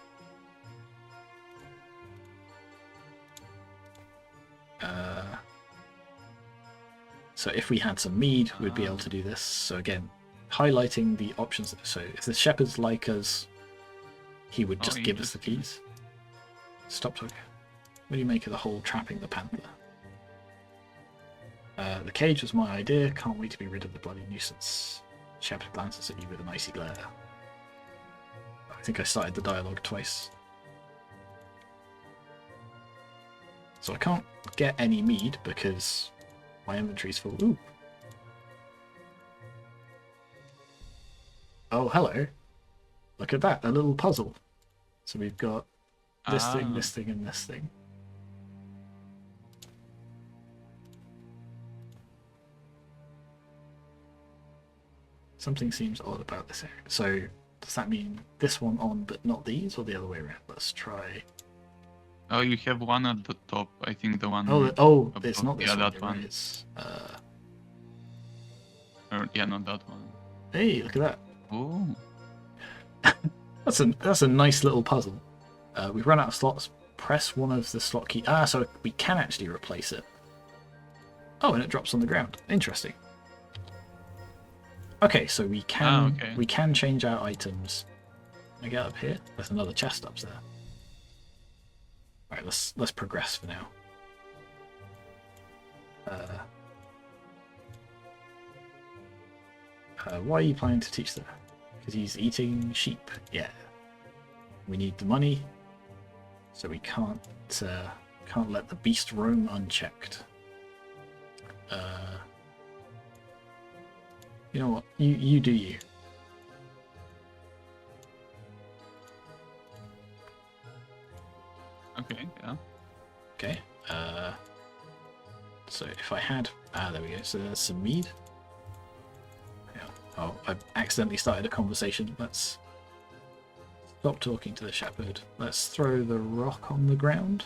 S1: So if we had some mead, we'd be able to do this. So again, highlighting the options. So if the shepherd's like us, he would just give us the keys. Stop talking. What do you make of the whole trapping the panther? The cage was my idea. Can't wait to be rid of the bloody nuisance. Shepherd glances at you with an icy glare. I think I started the dialogue twice. So I can't get any mead because my inventory's full. Ooh. Oh, hello. Look at that, a little puzzle. So we've got this thing, this thing, and this thing. Something seems odd about this area. So does that mean this one on but not these, or the other way around? Let's try.
S2: Oh, you have one at the top. I think the one.
S1: Oh, it's not this
S2: yeah,
S1: one.
S2: that one.
S1: Right. It's,
S2: yeah, not that one.
S1: Hey, look at that.
S2: Oh.
S1: That's a nice little puzzle. We've run out of slots. Press one of the slot keys. So we can actually replace it. Oh, and it drops on the ground. Interesting. Okay, so we can change our items. Can I get up here? There's another chest up there. Alright, let's progress for now. Why are you planning to teach that? Because he's eating sheep. Yeah. We need the money, so we can't let the beast roam unchecked. You know what? You do you.
S2: Okay, yeah.
S1: Okay. So if I had... there we go. So there's some mead. Yeah. Oh, I accidentally started a conversation. Let's stop talking to the shepherd. Let's throw the rock on the ground.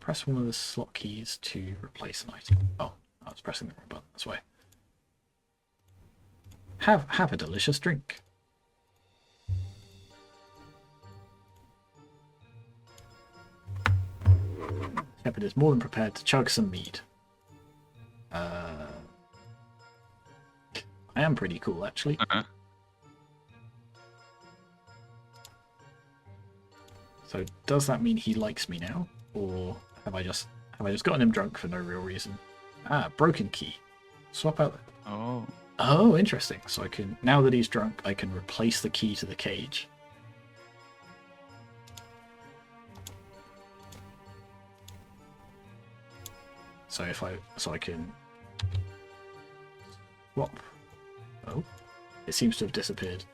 S1: Press one of the slot keys to replace an item. Oh, I was pressing the wrong button. That's why. Have a delicious drink. Shepherd is more than prepared to chug some mead. I am pretty cool, actually. So does that mean he likes me now, or have I just gotten him drunk for no real reason? Broken key. Swap out. Oh, interesting. So I can, now that he's drunk, I can replace the key to the cage. So I can swap. Oh, it seems to have disappeared.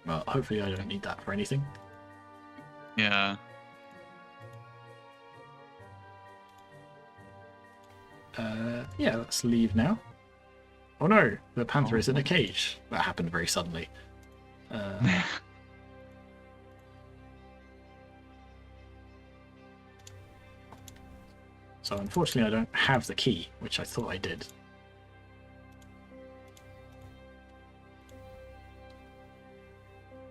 S1: Well, hopefully I don't need that for anything.
S2: Yeah.
S1: Yeah, let's leave now. Oh no, the panther is in a cage. That happened very suddenly. So unfortunately I don't have the key, which I thought I did.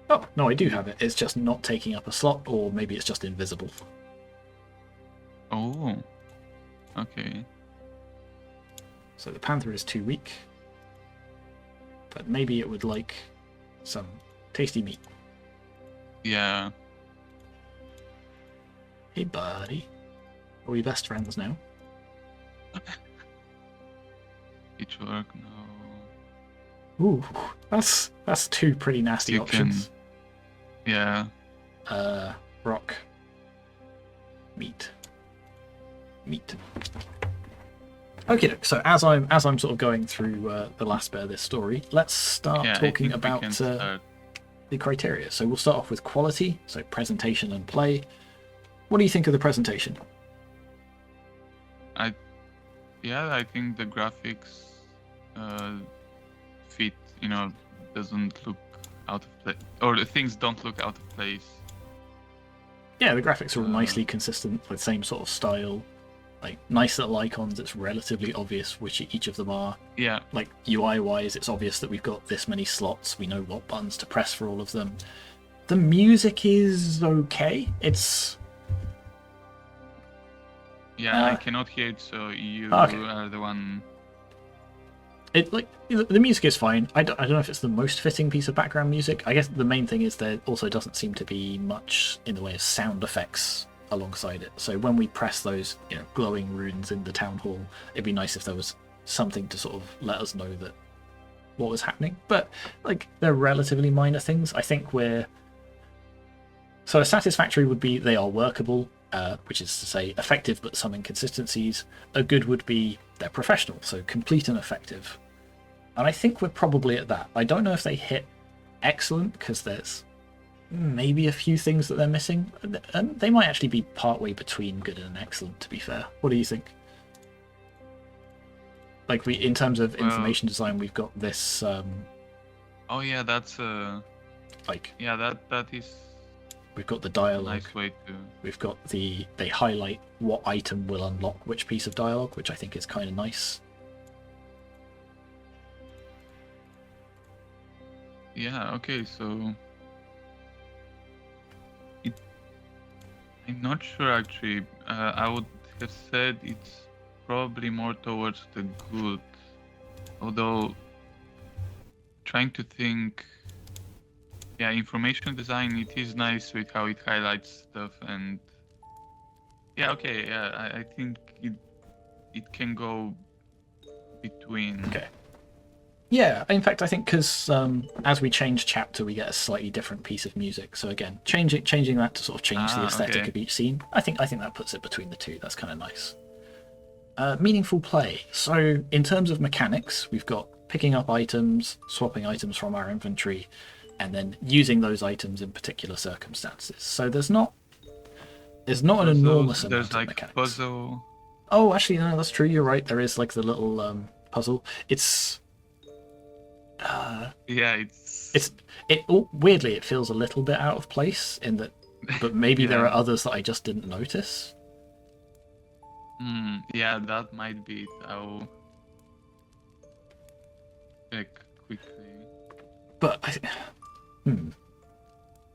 S1: Oh, no, I do have it. It's just not taking up a slot, or maybe it's just invisible.
S2: Oh, okay.
S1: So the panther is too weak, but maybe it would like some tasty meat.
S2: Yeah.
S1: Hey, buddy. Are we best friends now?
S2: Each work, no.
S1: Ooh, that's two pretty nasty options.
S2: Yeah.
S1: Rock. Meat. Okay, so as I'm sort of going through the last bit of this story, let's start talking about the criteria. So we'll start off with quality, so presentation and play. What do you think of the presentation?
S2: I think the graphics fit, doesn't look out of place, or the things don't look out of place. Yeah,
S1: the graphics are nicely consistent with the same sort of style. Like, nice little icons, it's relatively obvious which each of them are.
S2: Yeah.
S1: Like, UI-wise, it's obvious that we've got this many slots, we know what buttons to press for all of them. The music is okay. It's
S2: Yeah, I cannot hear it, so you
S1: Okay.
S2: are the one.
S1: The music is fine. I don't know if it's the most fitting piece of background music. I guess the main thing is there also doesn't seem to be much in the way of sound effects alongside it. So when we press those, glowing runes in the town hall, it'd be nice if there was something to sort of let us know that what was happening. But they're relatively minor things. I think so a satisfactory would be they are workable, which is to say effective but some inconsistencies. A good would be they're professional, so complete and effective. And I think we're probably at that. I don't know if they hit excellent because there's maybe a few things that they're missing. And they might actually be partway between good and excellent, to be fair. What do you think? In terms of information design, we've got this.
S2: Oh yeah, that's yeah, that is.
S1: We've got the dialogue.
S2: Nice way to.
S1: We've got they highlight what item will unlock which piece of dialogue, which I think is kind of nice.
S2: Yeah. Okay. So. I'm not sure actually. I would have said it's probably more towards the good, although trying to think. Yeah, information design, it is nice with how it highlights stuff, and yeah, okay, yeah, I think it can go between.
S1: Okay. Yeah, in fact, I think because as we change chapter, we get a slightly different piece of music. So again, changing that to sort of change the aesthetic of each scene, I think that puts it between the two. That's kind of nice. Meaningful play. So in terms of mechanics, we've got picking up items, swapping items from our inventory, and then using those items in particular circumstances. So there's not an enormous amount of mechanics.
S2: Puzzle.
S1: Oh, actually, no, that's true. You're right. There is the little puzzle. It's.
S2: Yeah,
S1: weirdly it feels a little bit out of place in that, but maybe there are others that I just didn't notice.
S2: Yeah, that might be it. I'll check quickly.
S1: But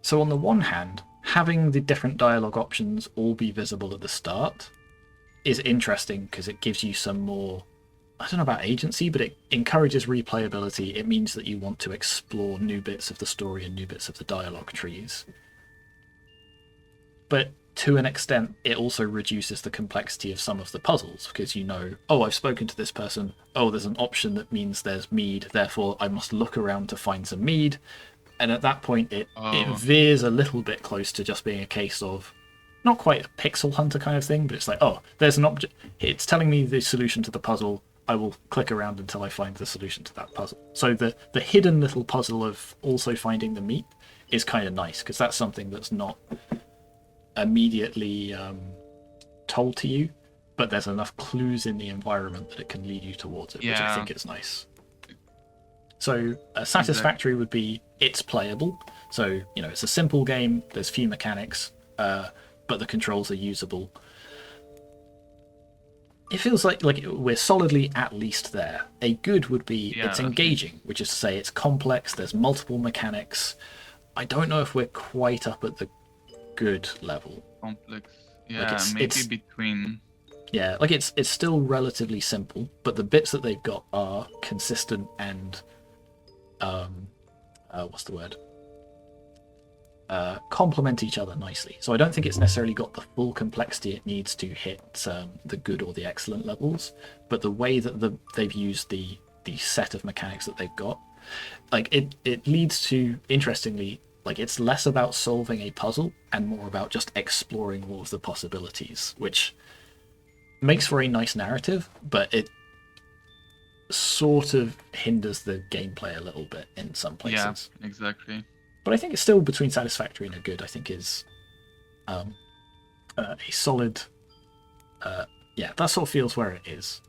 S1: So on the one hand, having the different dialogue options all be visible at the start is interesting because it gives you some more, I don't know about agency, but it encourages replayability. It means that you want to explore new bits of the story and new bits of the dialogue trees. But to an extent, it also reduces the complexity of some of the puzzles because I've spoken to this person. Oh, there's an option that means there's mead, therefore I must look around to find some mead. And at that point, it veers a little bit close to just being a case of not quite a pixel hunter kind of thing, but it's like, oh, there's an object. It's telling me the solution to the puzzle. I will click around until I find the solution to that puzzle. So the hidden little puzzle of also finding the meat is kind of nice because that's something that's not immediately told to you, but there's enough clues in the environment that it can lead you towards it, which I think is nice. So a satisfactory would be it's playable. So, it's a simple game, there's few mechanics, but the controls are usable. It feels like we're solidly at least there. A good would be it's engaging, which is to say it's complex, there's multiple mechanics. I don't know if we're quite up at the good level.
S2: Complex. Yeah, maybe between.
S1: Yeah, it's still relatively simple, but the bits that they've got are consistent and what's the word? Complement each other nicely. So I don't think it's necessarily got the full complexity it needs to hit the good or the excellent levels, but the way that they've used the set of mechanics that they've got, it leads to, interestingly, it's less about solving a puzzle and more about just exploring all of the possibilities, which makes for a nice narrative, but it sort of hinders the gameplay a little bit in some places.
S2: Yeah, exactly.
S1: But I think it's still between satisfactory and a good. I think is a solid. That sort of feels where it is.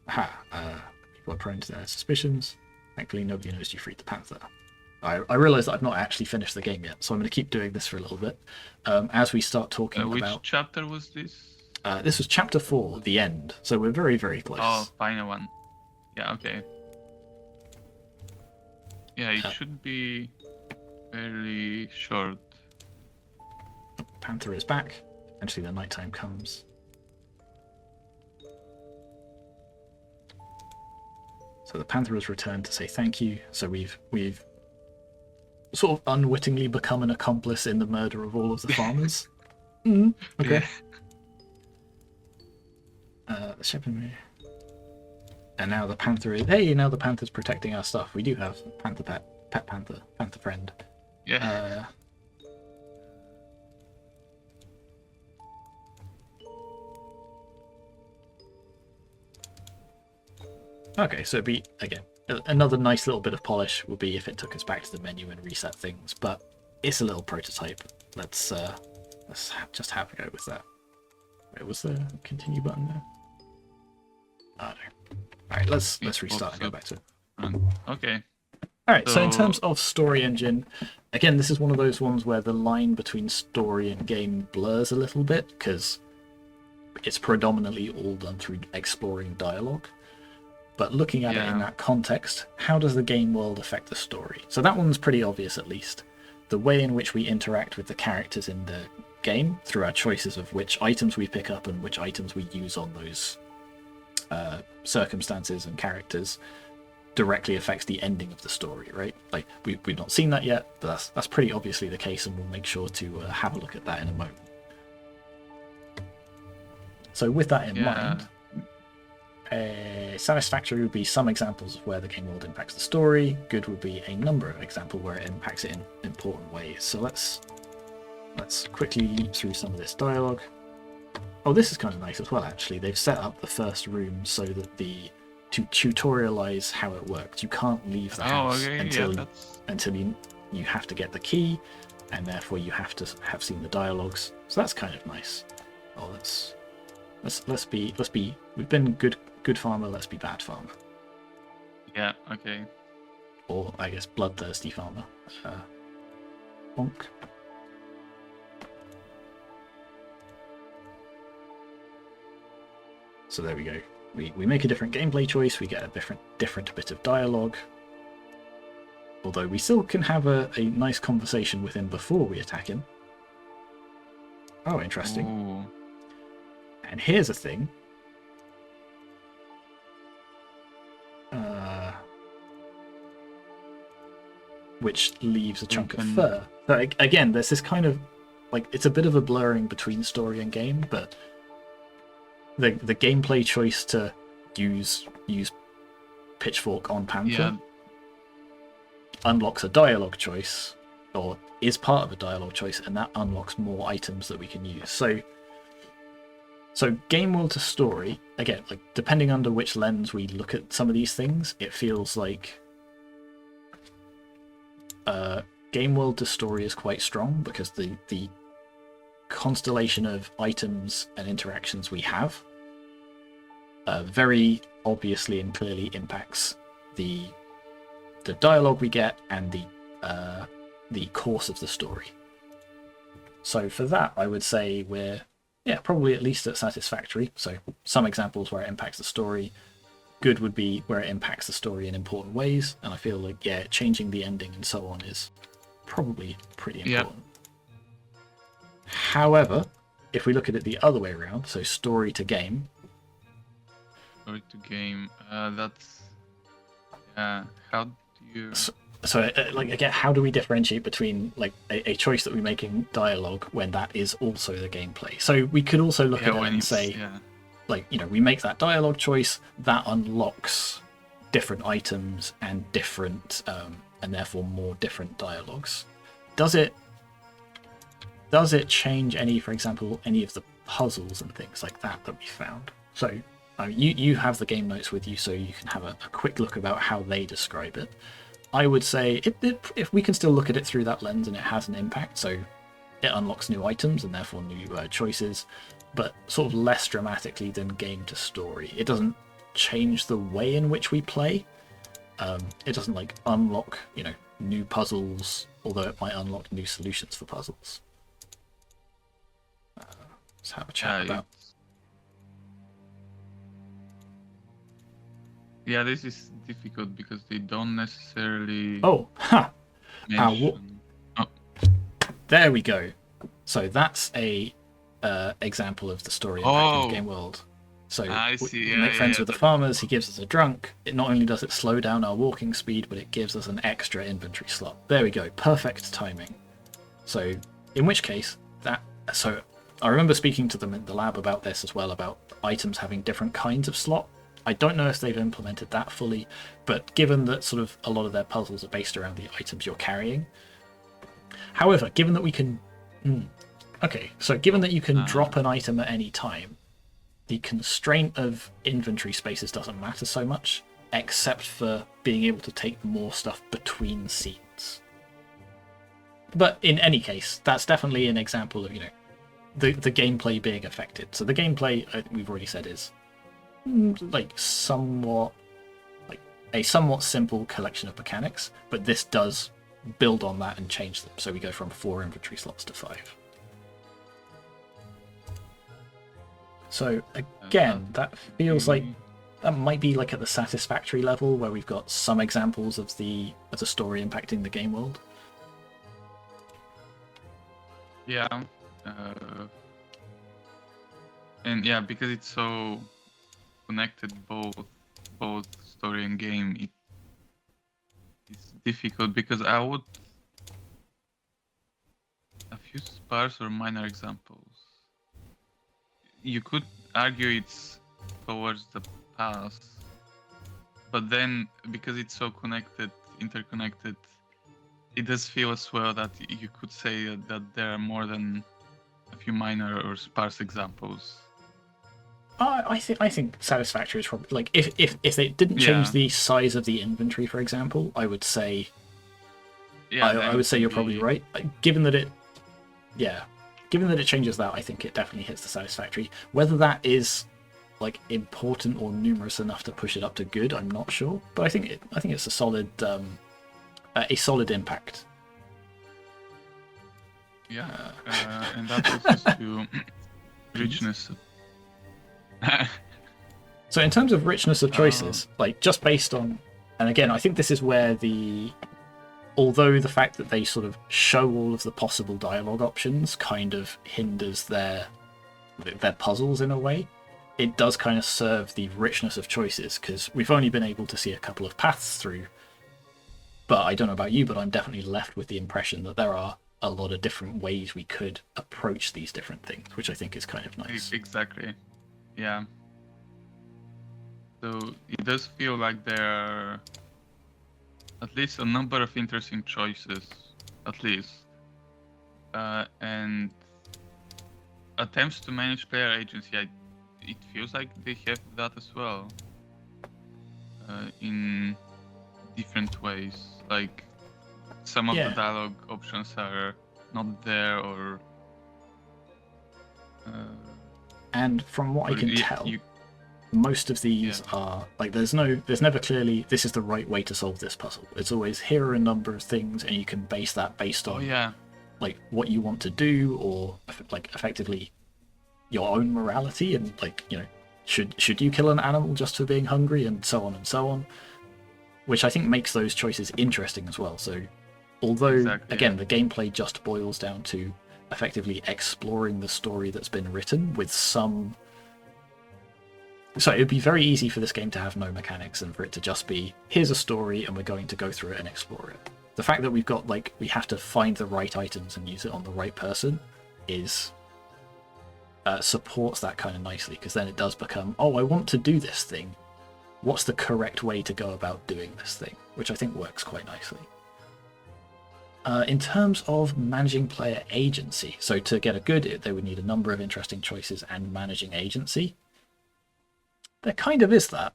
S1: People are prone to their suspicions. Thankfully, nobody knows you freed the panther. I realise that I've not actually finished the game yet, so I'm going to keep doing this for a little bit. As we start talking
S2: which
S1: about...
S2: Which chapter was this?
S1: This was chapter 4, the end. So we're very, very close.
S2: Oh, final one. Yeah, okay. Yeah, it should be fairly short.
S1: Panther is back. Eventually the nighttime comes. So the panther has returned to say thank you. So we've sort of unwittingly become an accomplice in the murder of all of the farmers. Okay.
S2: Yeah.
S1: The shepherd. And now the panther is. Hey, now the panther's protecting our stuff. We do have panther pet panther friend.
S2: Yeah.
S1: Okay, so it'd be, again, another nice little bit of polish would be if it took us back to the menu and reset things, but it's a little prototype. Let's just have a go with that. Wait, was the continue button there? Oh no. Alright, let's restart and go back to it.
S2: Okay.
S1: Alright, so in terms of story engine, again, this is one of those ones where the line between story and game blurs a little bit, because it's predominantly all done through exploring dialogue. But looking at it in that context, how does the game world affect the story? So that one's pretty obvious, at least. The way in which we interact with the characters in the game, through our choices of which items we pick up and which items we use on those circumstances and characters, directly affects the ending of the story, right? Like, we've not seen that yet, but that's pretty obviously the case, and we'll make sure to have a look at that in a moment. So with that in mind, satisfactory would be some examples of where the game world impacts the story. Good would be a number of examples where it impacts it in important ways. So let's quickly leap through some of this dialogue. Oh, this is kind of nice as well, actually. They've set up the first room so that to tutorialize how it works. You can't leave the house until you have to get the key, and therefore you have to have seen the dialogues. So that's kind of nice. Oh, let's be. We've been good farmer. Let's be bad farmer.
S2: Yeah. Okay.
S1: Or I guess bloodthirsty farmer. Bonk. So there we go. We make a different gameplay choice. We get a different bit of dialogue. Although we still can have a nice conversation with him before we attack him. Oh, interesting.
S2: Ooh.
S1: And here's a thing. Which leaves a chunk of fur. So again, there's this kind of, like, it's a bit of a blurring between story and game, but the gameplay choice to use pitchfork on panther unlocks a dialogue choice, or is part of a dialogue choice, and that unlocks more items that we can use. So game world to story, again, like, depending under which lens we look at some of these things, it feels like game world to story is quite strong, because the constellation of items and interactions we have very obviously and clearly impacts the dialogue we get and the course of the story. So for that, I would say we're probably at least at satisfactory. So some examples where it impacts the story. Good would be where it impacts the story in important ways, and I feel like changing the ending and so on is probably pretty important. However, if we look at it the other way around, so story to game.
S2: Story to game. That's how do you?
S1: So like, again, how do we differentiate between, like, a choice that we make in dialogue when that is also the gameplay? So we could also look at it and say, like, we make that dialogue choice, that unlocks different items and different, and therefore more different dialogues. Does it change for example, any of the puzzles and things like that we found? So you have the game notes with you, so you can have a quick look about how they describe it. I would say if we can still look at it through that lens, and it has an impact, so it unlocks new items and therefore new choices, but sort of less dramatically than game to story. It doesn't change the way in which we play. It doesn't, like, unlock new puzzles, although it might unlock new solutions for puzzles. Let's have a chat about.
S2: Yeah, this is difficult because they don't necessarily.
S1: There we go. So that's a example of the story impact in the game world. So
S2: I see.
S1: we make friends with the
S2: that-
S1: farmers, he gives us a drunk. It not only does it slow down our walking speed, but it gives us an extra inventory slot. There we go, perfect timing. So in which case, so I remember speaking to them in the lab about this as well, about items having different kinds of slot. I don't know if they've implemented that fully, but given that sort of a lot of their puzzles are based around the items you're carrying. However, given that we can... Okay, so given that you can drop an item at any time, the constraint of inventory spaces doesn't matter so much, except for being able to take more stuff between scenes. But in any case, that's definitely an example of, the gameplay being affected. So the gameplay, we've already said, is somewhat a somewhat simple collection of mechanics, but this does build on that and change them. So we go from 4 inventory slots to 5. So again, that feels like that might be like at the satisfactory level where we've got some examples of the story impacting the game world.
S2: Yeah. And yeah, because it's so connected, both story and game, it's difficult because I would a few sparse or minor examples. You could argue it's towards the past, but then because it's so interconnected, it does feel as well that you could say that there are more than a few minor or sparse examples.
S1: I think satisfactory is probably like if they didn't change the size of the inventory, for example, I would say I would say you're probably right. Given that it changes that, I think it definitely hits the satisfactory. Whether that is like important or numerous enough to push it up to good, I'm not sure. But I think it's a solid impact.
S2: Yeah, and that leads us to richness.
S1: So in terms of richness of choices, like just based on, and again, I think this is where although the fact that they sort of show all of the possible dialogue options kind of hinders their puzzles in a way, it does kind of serve the richness of choices, because we've only been able to see a couple of paths through. But I don't know about you, but I'm definitely left with the impression that there are a lot of different ways we could approach these different things, which I think is kind of nice.
S2: Exactly. Yeah. So it does feel like there are at least a number of interesting choices, at least. And attempts to manage player agency, it feels like they have that as well. In different ways. Like some of the dialogue options are not there, or
S1: and from what I can tell, most of these are like there's never clearly this is the right way to solve this puzzle. It's always here are a number of things, and you can base that based on like what you want to do, or like effectively your own morality, and like should you kill an animal just for being hungry, and so on, which I think makes those choices interesting as well. So although again the gameplay just boils down to effectively exploring the story that's been written with some. So it would be very easy for this game to have no mechanics and for it to just be here's a story and we're going to go through it and explore it. The fact that we've got we have to find the right items and use it on the right person is supports that kind of nicely, because then it does become, I want to do this thing. What's the correct way to go about doing this thing? Which I think works quite nicely. In terms of managing player agency, so to get a good, they would need a number of interesting choices and managing agency. There kind of is that,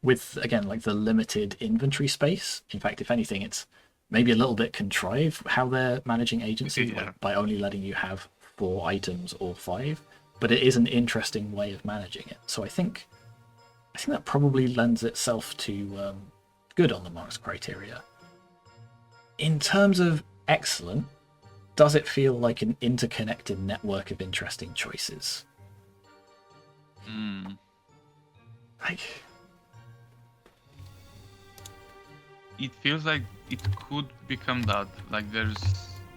S1: with, again, like the limited inventory space. In fact, if anything, it's maybe a little bit contrived how they're managing agency by only letting you have 4 items or 5, but it is an interesting way of managing it. So I think that probably lends itself to good on the marks criteria. In terms of excellent, does it feel like an interconnected network of interesting choices?
S2: It feels like it could become that. Like there's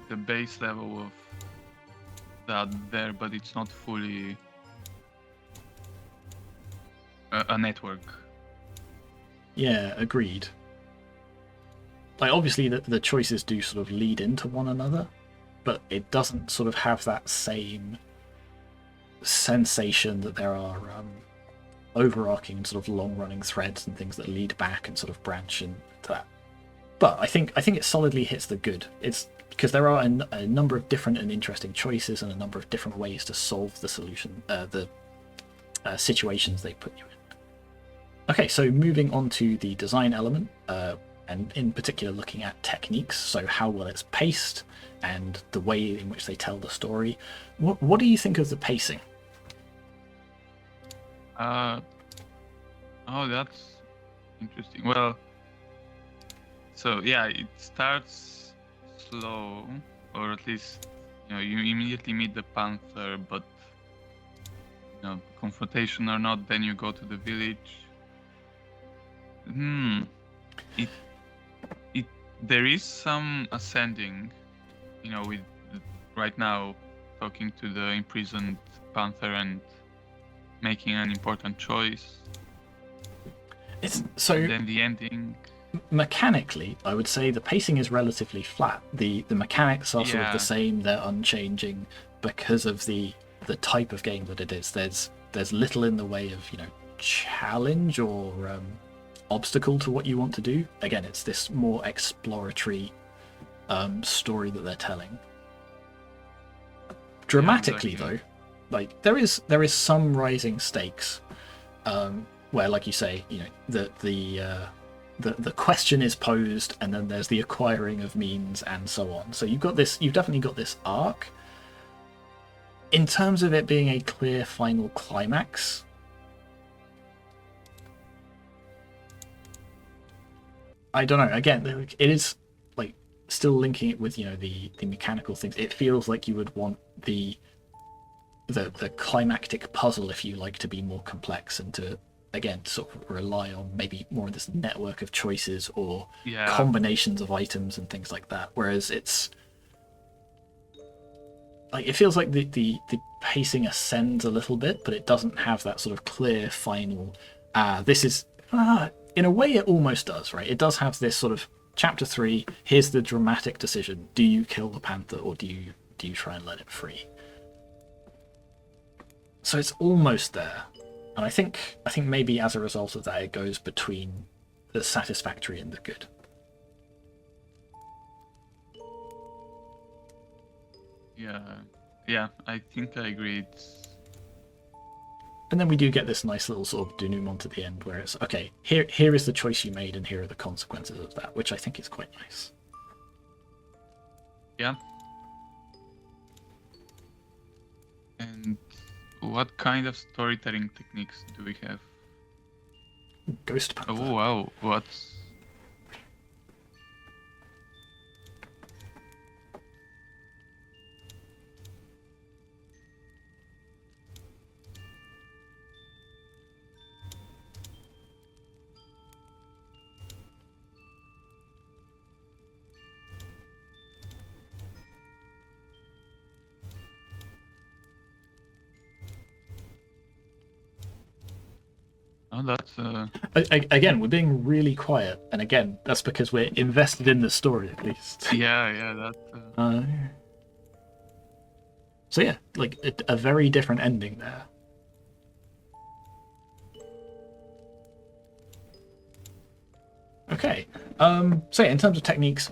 S2: the base level of that there, but it's not fully a network.
S1: Yeah, agreed. Like, obviously, the choices do sort of lead into one another, but it doesn't sort of have that same sensation that there are overarching sort of long-running threads and things that lead back and sort of branch into that. But I think it solidly hits the good. It's because there are a number of different and interesting choices and a number of different ways to solve the solution, the situations they put you in. Okay, so moving on to the design element, and in particular looking at techniques, so how well it's paced and the way in which they tell the story. What do you think of the pacing?
S2: Oh, that's interesting. Well, so yeah, it starts slow, or at least you immediately meet the panther, but confrontation or not, then you go to the village. There is some ascending, with right now talking to the imprisoned panther and making an important choice. And then the ending.
S1: Mechanically, I would say the pacing is relatively flat. The mechanics are sort of the same; they're unchanging because of the type of game that it is. There's little in the way of challenge or obstacle to what you want to do. Again, it's this more exploratory story that they're telling. Dramatically, though, like there is some rising stakes, where, like you say, the question is posed, and then there's the acquiring of means, and so on. So you've definitely got this arc. In terms of it being a clear final climax, I don't know. Again, it is like still linking it with the mechanical things. It feels like you would want the climactic puzzle, if you like, to be more complex and to again sort of rely on maybe more of this network of choices or combinations of items and things like that. Whereas it's like it feels like the pacing ascends a little bit, but it doesn't have that sort of clear final. This is. In a way, it almost does, right? It does have this sort of chapter 3. Here's the dramatic decision: do you kill the panther or do you try and let it free? So it's almost there, and I think maybe as a result of that, it goes between the satisfactory and the good.
S2: Yeah, I think I agree.
S1: And then we do get this nice little sort of denouement at the end where it's, okay, here is the choice you made and here are the consequences of that, which I think is quite nice.
S2: Yeah. And what kind of storytelling techniques do we have?
S1: Ghost Panther.
S2: Oh, wow. What's... Oh, that's...
S1: Again, we're being really quiet, and again, that's because we're invested in the story, at least.
S2: Yeah, that's...
S1: So yeah, like a very different ending there. Okay, so yeah, in terms of techniques,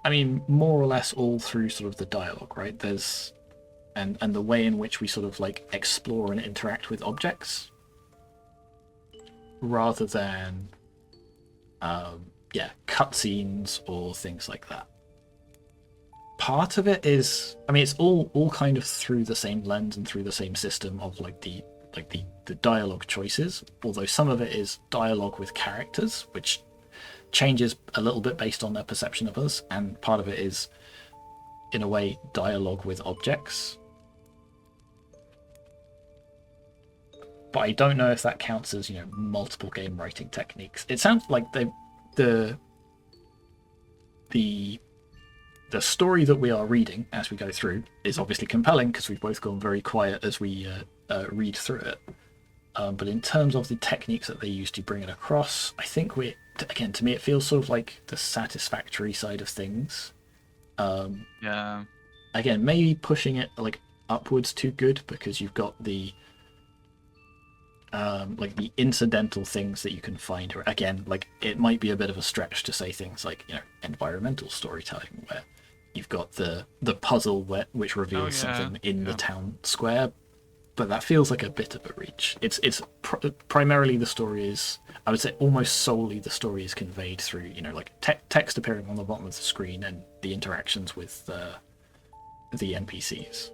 S1: I mean, more or less all through sort of the dialogue, right? There's... And the way in which we sort of like explore and interact with objects, rather than cutscenes or things like that. Part of it is, I mean, it's all kind of through the same lens and through the same system of like the dialogue choices, although some of it is dialogue with characters, which changes a little bit based on their perception of us, and part of it is, in a way, dialogue with objects. But I don't know if that counts as, multiple game writing techniques. It sounds like the story that we are reading as we go through is obviously compelling because we've both gone very quiet as we read through it. But in terms of the techniques that they use to bring it across, I think again, to me, it feels sort of like the satisfactory side of things.
S2: Yeah.
S1: Again, maybe pushing it like upwards too good, because you've got the like the incidental things that you can find. Again, like it might be a bit of a stretch to say things like, you know, environmental storytelling, where you've got the puzzle which reveals something in the town square, but that feels like a bit of a reach. It's primarily the story is, I would say, almost solely the story is conveyed through, you know, like text appearing on the bottom of the screen and the interactions with the NPCs.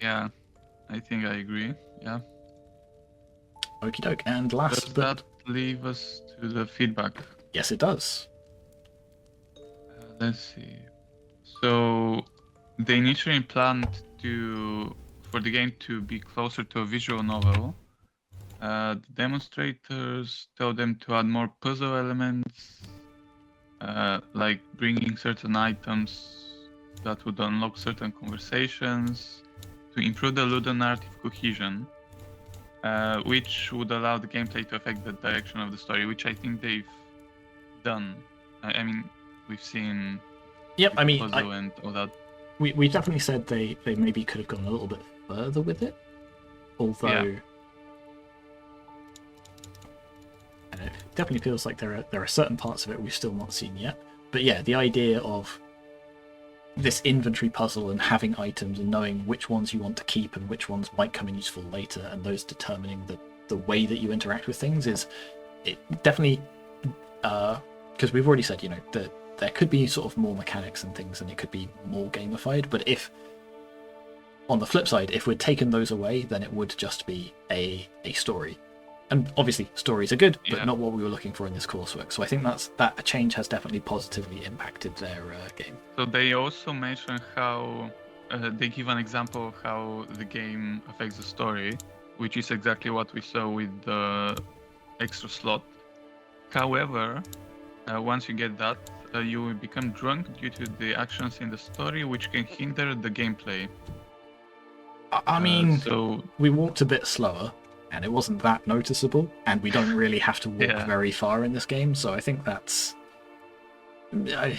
S2: Yeah, I think I agree. Yeah.
S1: Okie doke. And last,
S2: Does that leave us to the feedback?
S1: Yes, it does.
S2: Let's see. So they initially planned for the game to be closer to a visual novel. The demonstrators told them to add more puzzle elements, like bringing certain items that would unlock certain conversations, to improve the ludonarrative cohesion, which would allow the gameplay to affect the direction of the story, which I think they've done. I mean, we've seen.
S1: Yep, I mean,
S2: puzzle and all that.
S1: We definitely said they maybe could have gone a little bit further with it, although. Yeah. And it definitely feels like there are certain parts of it we've still not seen yet. But yeah, the idea of this inventory puzzle and having items and knowing which ones you want to keep and which ones might come in useful later, and those determining the way that you interact with things is it definitely because we've already said, you know, that there could be sort of more mechanics and things and it could be more gamified, but if on the flip side, if we'd taken those away, then it would just be a story. And obviously stories are good, but not what we were looking for in this coursework. So I think that change has definitely positively impacted their game.
S2: So they also mention how they give an example of how the game affects the story, which is exactly what we saw with the extra slot. However, once you get that, you will become drunk due to the actions in the story, which can hinder the gameplay.
S1: I mean, so we walked a bit slower, and it wasn't that noticeable, and we don't really have to walk very far in this game, so I think that's... I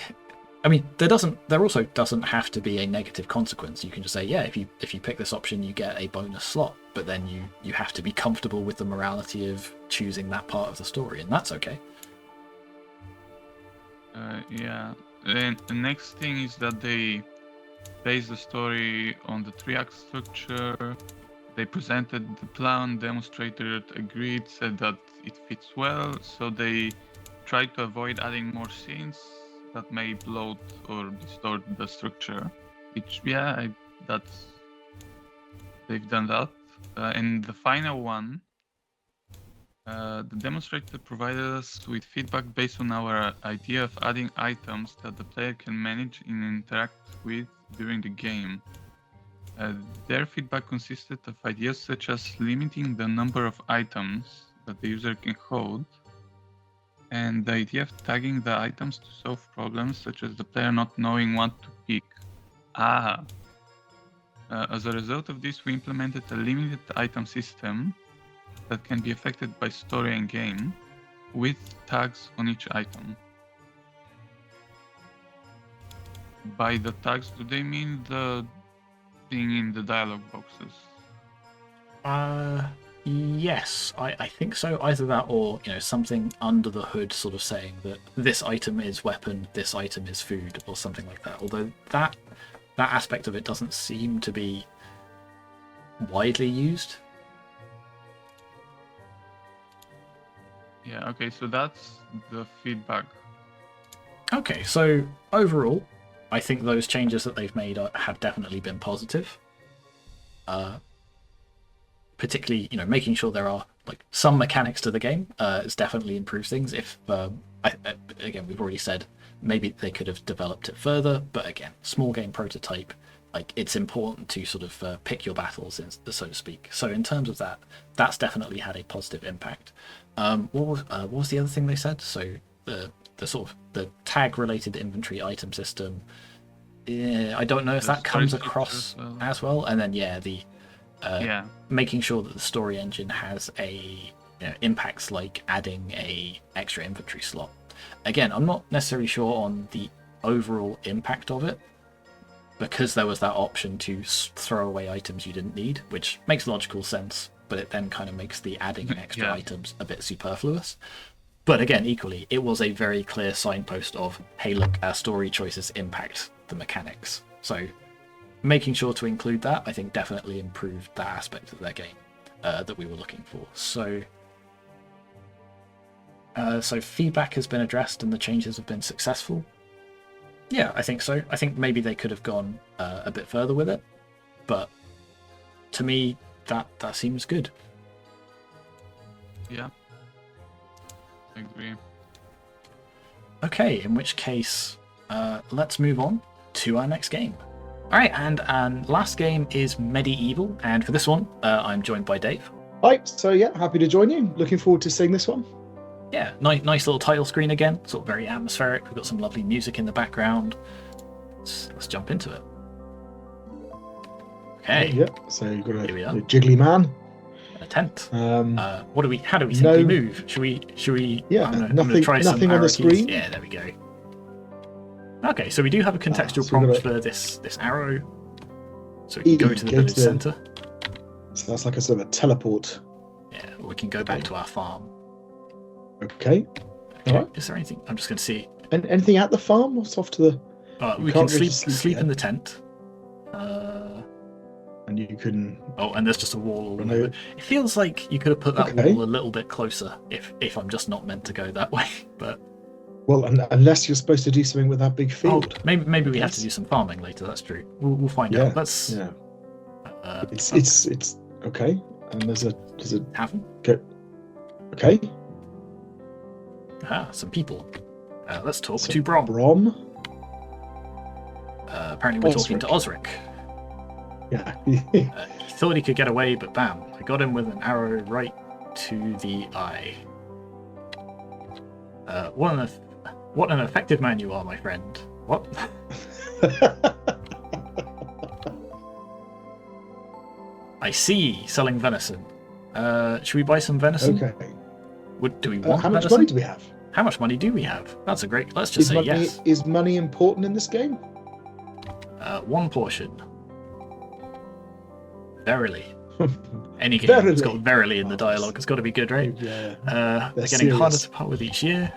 S1: mean, there also doesn't have to be a negative consequence. You can just say, yeah, if you pick this option, you get a bonus slot, but then you have to be comfortable with the morality of choosing that part of the story, and that's okay.
S2: Yeah, and the next thing is that they base the story on the 3-act structure. They presented the plan, demonstrator agreed, said that it fits well, so they tried to avoid adding more scenes that may bloat or distort the structure, which, they've done that. And the final one, the demonstrator provided us with feedback based on our idea of adding items that the player can manage and interact with during the game. Their feedback consisted of ideas such as limiting the number of items that the user can hold, and the idea of tagging the items to solve problems such as the player not knowing what to pick. As a result of this, we implemented a limited item system that can be affected by story and game, with tags on each item. By the tags, do they mean the thing in the dialogue boxes?
S1: Yes, I think so. Either that or, you know, something under the hood sort of saying that this item is weapon, this item is food, or something like that. Although that aspect of it doesn't seem to be widely used.
S2: Yeah, okay, so that's the feedback.
S1: Okay, so overall, I think those changes that they've made have definitely been positive. Particularly, you know, making sure there are like some mechanics to the game has definitely improved things. If again, we've already said maybe they could have developed it further, but again, small game prototype, like it's important to sort of pick your battles, so to speak. So in terms of that, that's definitely had a positive impact. What was the other thing they said? So the sort of the tag related inventory item system. I don't know if that comes across as well. And then Making sure that the story engine has impacts like adding a extra inventory slot. Again, I'm not necessarily sure on the overall impact of it, because there was that option to throw away items you didn't need, which makes logical sense, but it then kind of makes the adding extra items a bit superfluous. But again, equally, it was a very clear signpost of, hey, look, our story choices impact the mechanics. So making sure to include that, I think, definitely improved that aspect of their game that we were looking for. So feedback has been addressed and the changes have been successful. Yeah, I think so. I think maybe they could have gone a bit further with it, but to me, that seems good.
S2: Yeah, I agree.
S1: Okay, in which case, let's move on to our next game. All right, and last game is MediEvil, and for this one, I'm joined by Dave.
S3: Hi, so yeah, happy to join you. Looking forward to seeing this one.
S1: Yeah, nice little title screen again, sort of very atmospheric. We've got some lovely music in the background. Let's jump into it. Okay.
S3: Yeah, so you've got a jiggly man.
S1: A tent. How do we simply move? Should we?
S3: Yeah,
S1: I'm gonna try
S3: nothing
S1: some
S3: on the
S1: arrow
S3: screen.
S1: keys. Yeah, there we go. Okay, so we do have a contextual prompt for this arrow. So we can go to the village centre.
S3: So that's like a sort of a teleport.
S1: Yeah, or we can go back to our farm.
S3: Okay. All right.
S1: Is there anything? I'm just going to see.
S3: And anything at the farm? What's off to the?
S1: We can sleep in the tent.
S3: And you can.
S1: Oh, and there's just a wall all over. It feels like you could have put that wall a little bit closer. If I'm just not meant to go that way, but. Well,
S3: unless you're supposed to do something with that big field.
S1: Oh, maybe we have to do some farming later. That's true. We'll find out. Let's.
S3: Yeah. It's okay. And there's a
S1: tavern.
S3: Okay.
S1: Some people. Let's talk to Brom. Apparently we're talking to Osric.
S3: Yeah.
S1: He thought he could get away, but bam, I got him with an arrow right to the eye. What an effective man you are, my friend. What? I see, selling venison. Should we buy some venison?
S3: Okay.
S1: Do we want
S3: how much
S1: venison?
S3: money do we have?
S1: How much money do we have? That's a great... Let's just say yes.
S3: Is money important in this game?
S1: One portion. Verily. Any game that's got verily in the dialogue. It's got to be good, right?
S3: Yeah.
S1: They're getting harder to part with each year.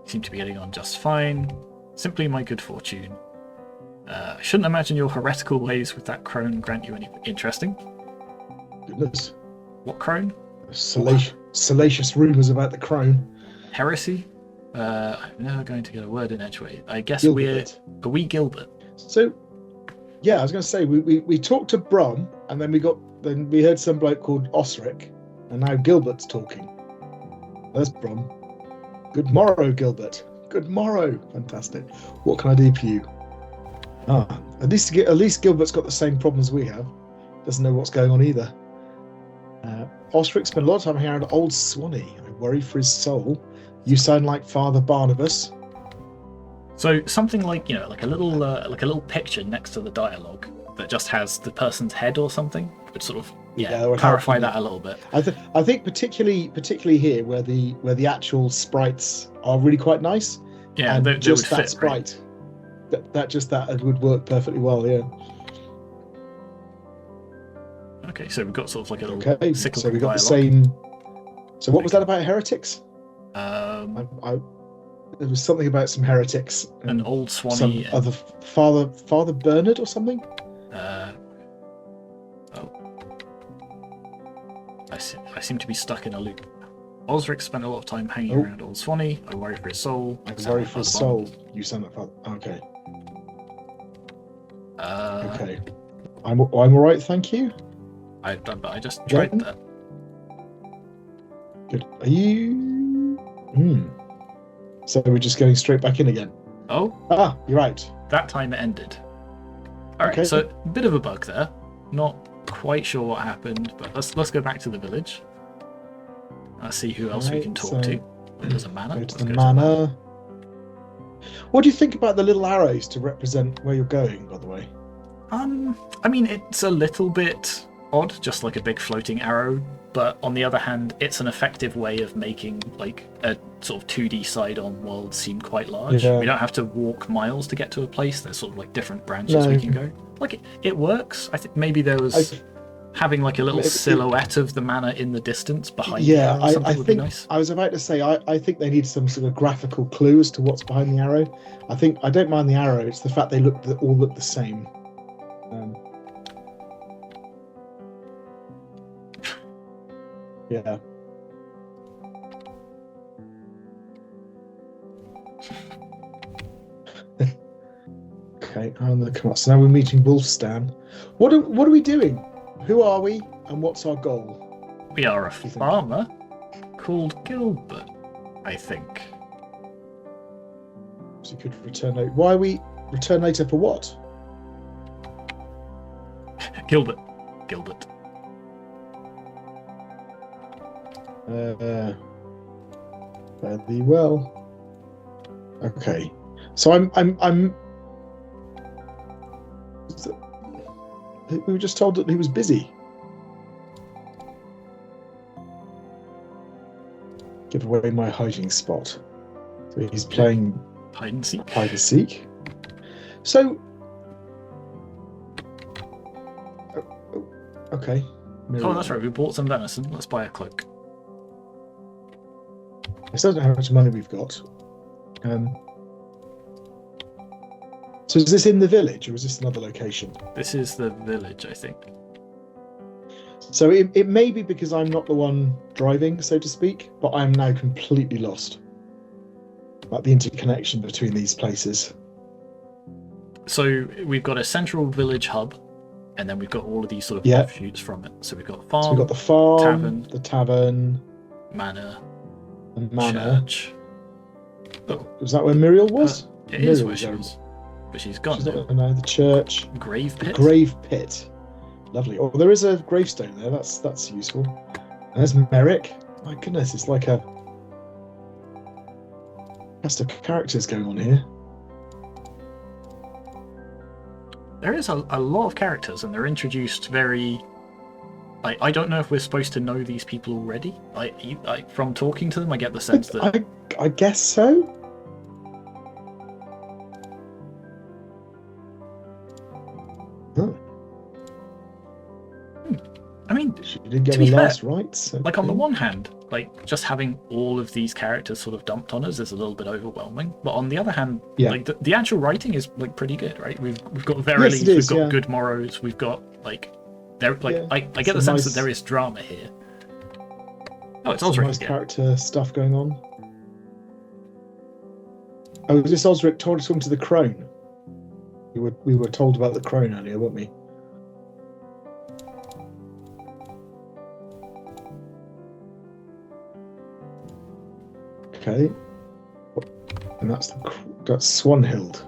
S1: Seem to be getting on just fine. Simply my good fortune. I shouldn't imagine your heretical ways with that crone grant you any interesting.
S3: Goodness.
S1: What crone?
S3: Salacious rumours about the crone.
S1: Heresy? I'm never going to get a word in edgeways. I guess
S3: Gilbert.
S1: Are we Gilbert?
S3: So, yeah, I was going to say we talked to Brom, and then we heard some bloke called Osric, and now Gilbert's talking. There's Brom. Good morrow, Gilbert. Good morrow. Fantastic. What can I do for you? At least Gilbert's got the same problems we have. Doesn't know what's going on either. Osric spent a lot of time here around Old Swanee. I worry for his soul. You sound like Father Barnabas.
S1: So something like like a little picture next to the dialogue that just has the person's head or something would sort of clarify that a little bit. I
S3: think particularly here where the actual sprites are really quite nice.
S1: Yeah,
S3: and
S1: they
S3: just
S1: would
S3: that
S1: fit,
S3: sprite, right? that would work perfectly well. Yeah.
S1: Okay, so we've got sort of like a little cyclical
S3: so we got
S1: dialogue.
S3: the same. So what was that about heretics? There was something about some heretics.
S1: An Old Swanee.
S3: Some other Father Bernard or something.
S1: I seem to be stuck in a loop. Osric spent a lot of time hanging around Old Swanee. I worry for his soul.
S3: I worry for his soul. You sound like Father. Okay. Okay. I'm all right, thank you.
S1: I just tried that.
S3: Good. Are you? So we're just going straight back in again.
S1: Oh.
S3: You're right.
S1: That time it ended. All right. So a bit of a bug there. Not quite sure what happened, but let's go back to the village. Let's see who else we can talk to. There's a manor.
S3: Go to the manor. What do you think about the little arrows to represent where you're going, by the way?
S1: I mean, it's a little bit odd, just like a big floating arrow. But on the other hand, it's an effective way of making like a sort of 2D side-on world seem quite large.
S3: Yeah.
S1: We don't have to walk miles to get to a place. There's sort of like different branches we can go. Like it works. I think maybe there was having like a little silhouette of the manor in the distance behind the arrow. Something would be nice.
S3: I was about to say I think they need some sort of graphical clue as to what's behind the arrow. I don't mind the arrow. It's the fact they all look the same. Yeah. Okay, I'm gonna come up. So now we're meeting Wolfstan. What are we doing? Who are we, and what's our goal?
S1: We are a farmer called Gilbert, I think.
S3: So you could return later. Why are we return later for what?
S1: Gilbert.
S3: Fairly well. Okay, so I'm. We were just told that he was busy. Give away my hiding spot. So he's playing
S1: hide and seek.
S3: Hide and seek. So. Okay.
S1: Oh, that's right. We bought some venison. Let's buy a cloak.
S3: I still don't know how much money we've got. So is this in the village, or is this another location?
S1: This is the village, I think.
S3: So it may be because I'm not the one driving, so to speak, but I am now completely lost. Like the interconnection between these places.
S1: So we've got a central village hub, and then we've got all of these sort of offshoots from it. So we've got farm,
S3: so we've got the farm,
S1: tavern,
S3: the tavern,
S1: manor,
S3: church.
S1: Oh,
S3: was that where Muriel was?
S1: It is where she was. But she's gone now.
S3: No, the church.
S1: Grave pit?
S3: The grave pit. Lovely. Oh, there is a gravestone there. That's useful. And there's Merrick. My goodness, it's like a cast of characters going on here.
S1: There is a lot of characters, and they're introduced very... I don't know if we're supposed to know these people already. From talking to them, I get the sense that...
S3: I guess so.
S1: I mean,
S3: she did get the last rites.
S1: Like on the one hand, like just having all of these characters sort of dumped on us is a little bit overwhelming. But on the other hand, like the actual writing is like pretty good, right? We've got Verily, we've got Good Morrows, we've got like there like I get the sense that there is drama here. Oh, it's Osric
S3: nice
S1: again.
S3: Character stuff going on. Oh, is this Osric talking to the crone? We were told about the crone earlier, weren't we? Okay, and that's Swanhild.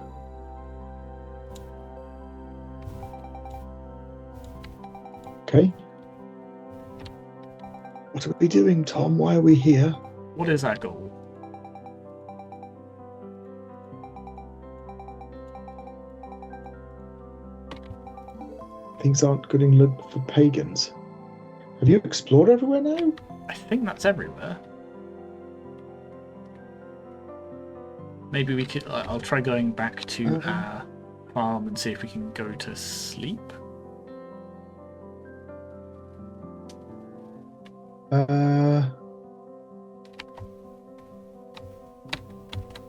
S3: Okay. What are we doing, Tom? Why are we here?
S1: What is our goal?
S3: Things aren't good in look for pagans. Have you explored everywhere now?
S1: I think that's everywhere. Maybe we could... I'll try going back to our farm and see if we can go to sleep.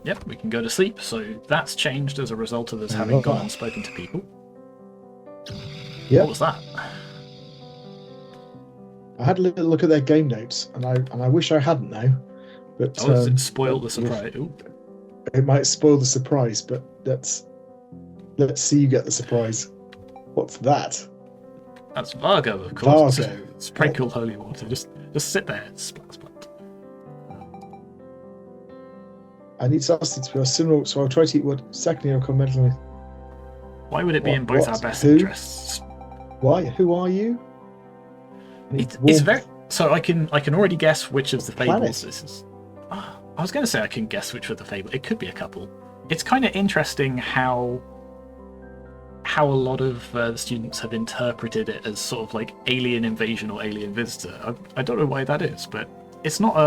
S1: Yep, we can go to sleep. So that's changed as a result of us having gone and spoken to people.
S3: Yep.
S1: What was that?
S3: I had a little look at their game notes, and I wish I hadn't now. But
S1: it spoiled the surprise. Ooh.
S3: It might spoil the surprise, but let's see you get the surprise. What's that?
S1: That's Vargo, of course.
S3: Vargo.
S1: Sprinkle holy water. Just sit there. Splat, splat.
S3: I need sustenance for a similar, so I'll try to eat what secondly I'll come mentally.
S1: Why would it be in both our best interests?
S3: Why? Who are you?
S1: It's very... So I can already guess which of the fables this is. I was going to say I can guess which of the fable. It could be a couple. It's kind of interesting how how a lot of the students have interpreted it as sort of like alien invasion or alien visitor. I don't know why that is, but it's not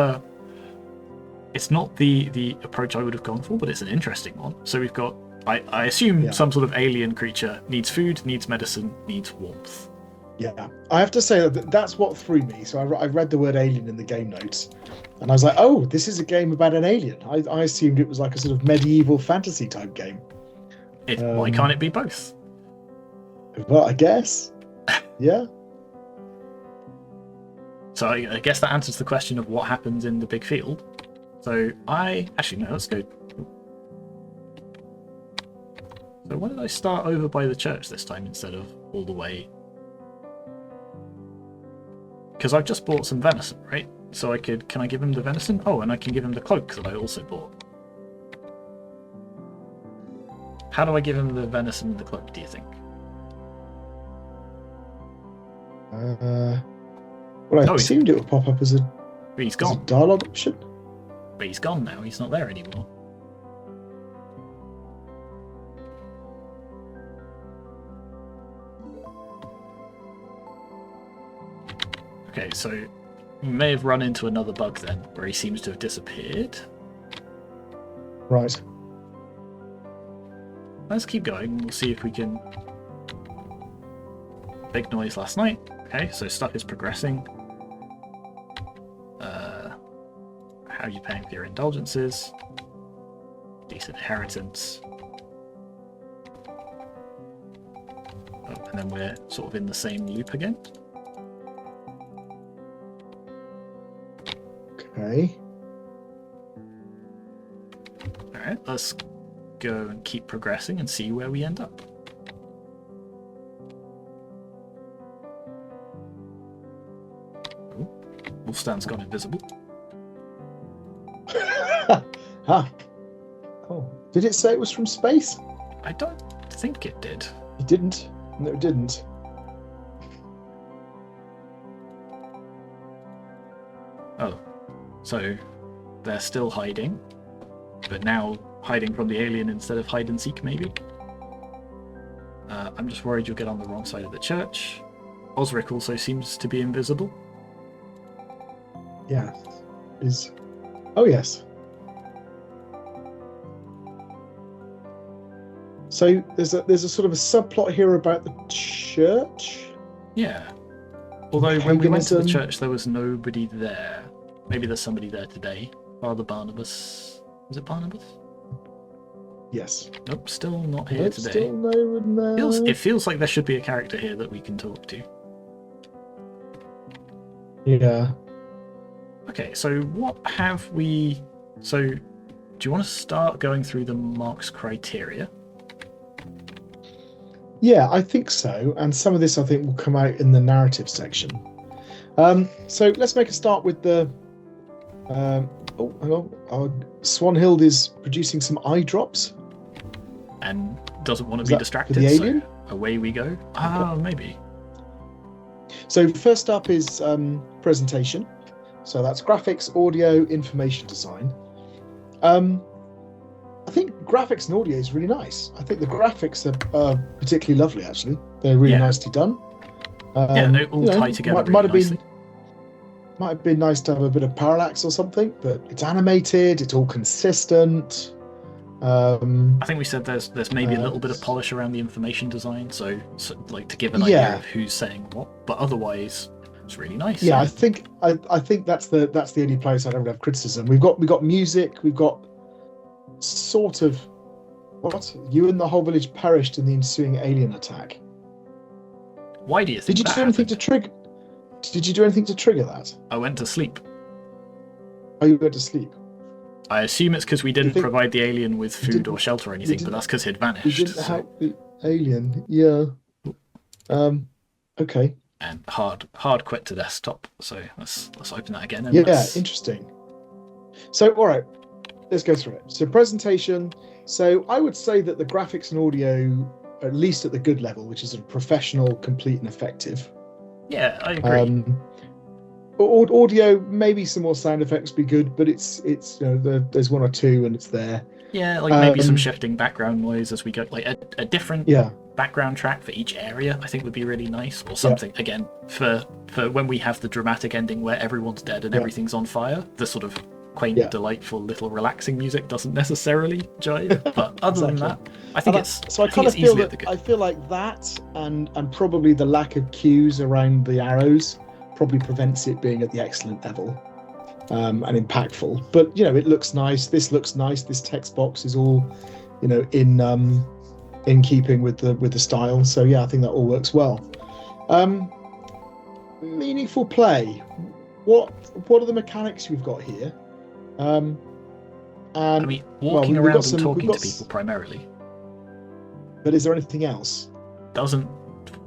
S1: the approach I would have gone for, but it's an interesting one. So we've got, I assume, some sort of alien creature needs food, needs medicine, needs warmth.
S3: Yeah, I have to say that's what threw me. So I read the word alien in the game notes, and I was like, oh, this is a game about an alien. I assumed it was like a sort of medieval fantasy type game.
S1: Why can't it be both?
S3: Well, I guess. Yeah.
S1: So I guess that answers the question of what happens in the big field. So let's go. So why did I start over by the church this time instead of all the way? Because I've just bought some venison, right? So can I give him the venison? Oh, and I can give him the cloak that I also bought. How do I give him the venison and the cloak, do you think?
S3: Well, I assumed it would pop up as a dialogue option.
S1: But he's gone now. He's not there anymore. Okay, so we may have run into another bug then, where he seems to have disappeared.
S3: Right.
S1: Let's keep going. We'll see if we can... Big noise last night. Okay, so stuff is progressing. How are you paying for your indulgences? Decent inheritance. Oh, and then we're sort of in the same loop again.
S3: Okay.
S1: Alright, let's go and keep progressing and see where we end up. Oh, Wolfstan's gone invisible.
S3: Huh. Oh, did it say it was from space?
S1: I don't think it did.
S3: It didn't. No, it didn't.
S1: Oh, so they're still hiding, but now hiding from the alien instead of hide and seek, maybe? I'm just worried you'll get on the wrong side of the church. Osric also seems to be invisible.
S3: Yeah. Oh, yes. So there's a sort of a subplot here about the church.
S1: Yeah. Although when we went to the
S3: Paganism.
S1: church, there was nobody there. Maybe there's somebody there today. Father Barnabas. Was it Barnabas?
S3: Yes.
S1: Nope, still not here
S3: Nope,
S1: today.
S3: still no one there.
S1: It feels like there should be a character here that we can talk to.
S3: Yeah.
S1: Okay, so what have we... So, do you want to start going through the Mark's criteria?
S3: Yeah, I think so. And some of this, I think, will come out in the narrative section. So let's make a start with the... oh, hang on. Swanhild is producing some eye drops.
S1: And doesn't want
S3: Is
S1: to be
S3: that
S1: distracted,
S3: for the alien?
S1: so away we go. Ah, maybe.
S3: So first up is presentation. So that's graphics, audio, information design. I think graphics and audio is really nice. I think the graphics are particularly lovely, actually. They're really nicely done.
S1: They all tie together
S3: might
S1: really
S3: have
S1: nicely.
S3: might have been nice to have a bit of parallax or something, but it's animated, it's all consistent.
S1: I think we said there's maybe a little bit of polish around the information design, so like to give an idea of who's saying what, but otherwise it's really nice.
S3: Yeah, I think that's the only place I don't have criticism. We've got music, we've got sort of what? You and the whole village perished in the ensuing alien attack.
S1: Why do you think
S3: Did you do anything to trigger? Did you do anything to trigger that?
S1: I went to sleep.
S3: Oh, you went to sleep.
S1: I assume it's because we didn't
S3: think-
S1: provide the alien with food or shelter or anything, but
S3: didn't-
S1: that's because he'd vanished.
S3: We didn't
S1: so-
S3: help the alien. Yeah. Okay.
S1: And hard quit to desktop. So let's open that again. And
S3: Yeah,
S1: let's...
S3: interesting. So, all right, let's go through it. So, presentation. So, I would say that the graphics and audio, at least at the good level, which is sort of professional, complete, and effective.
S1: Yeah, I agree.
S3: Audio, maybe some more sound effects would be good, but it's there's one or two and it's there.
S1: Yeah, like maybe some shifting background noise as we go, like a different
S3: Yeah,
S1: background track for each area, I think would be really nice, or something again for when we have the dramatic ending where everyone's dead and everything's on fire. The sort of quaint, delightful, little relaxing music doesn't necessarily jive. But other than that, I think
S3: so I kind of feel that I feel like that and probably the lack of cues around the arrows probably prevents it being at the excellent level. And impactful, but it looks nice. This looks nice. This text box is all, in keeping with the style. So yeah, I think that all works well. Meaningful play. What are the mechanics we've got here? And
S1: I mean, walking around and talking to people primarily.
S3: But is there anything else?
S1: Doesn't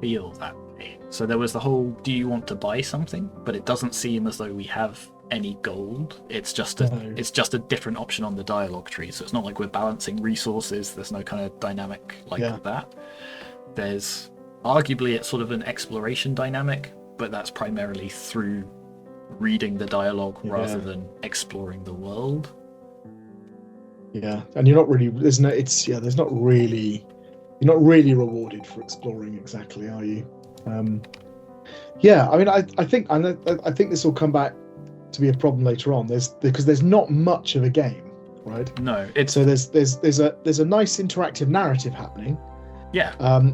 S1: feel that way. So there was the whole, do you want to buy something? But it doesn't seem as though we have any gold. It's just a different option on the dialogue tree. So it's not like we're balancing resources. There's no kind of dynamic like that. There's arguably it's sort of an exploration dynamic, but that's primarily through reading the dialogue rather than exploring the world.
S3: Yeah, and you're not really you're not really rewarded for exploring exactly, are you? I mean, I think this will come back to be a problem later on. Because there's not much of a game, right?
S1: No,
S3: so there's a nice interactive narrative happening,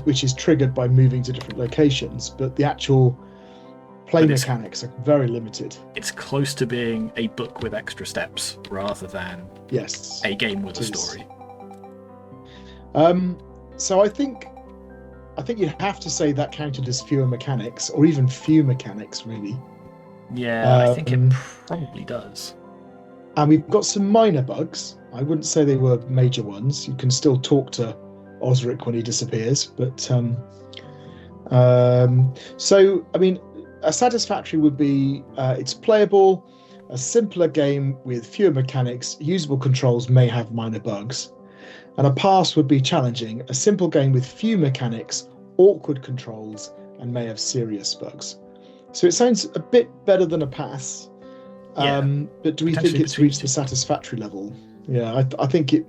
S3: which is triggered by moving to different locations, but the actual play mechanics are very limited.
S1: It's close to being a book with extra steps rather than a game with a story.
S3: So I think you'd have to say that counted as fewer mechanics, or even few mechanics, really.
S1: Yeah, I think it probably does.
S3: And we've got some minor bugs. I wouldn't say they were major ones. You can still talk to Osric when he disappears, but so I mean, a satisfactory would be it's playable, a simpler game with fewer mechanics, usable controls may have minor bugs. And a pass would be challenging, a simple game with few mechanics, awkward controls, and may have serious bugs. So it sounds a bit better than a pass, but do we think it's reached the satisfactory level? Yeah, I think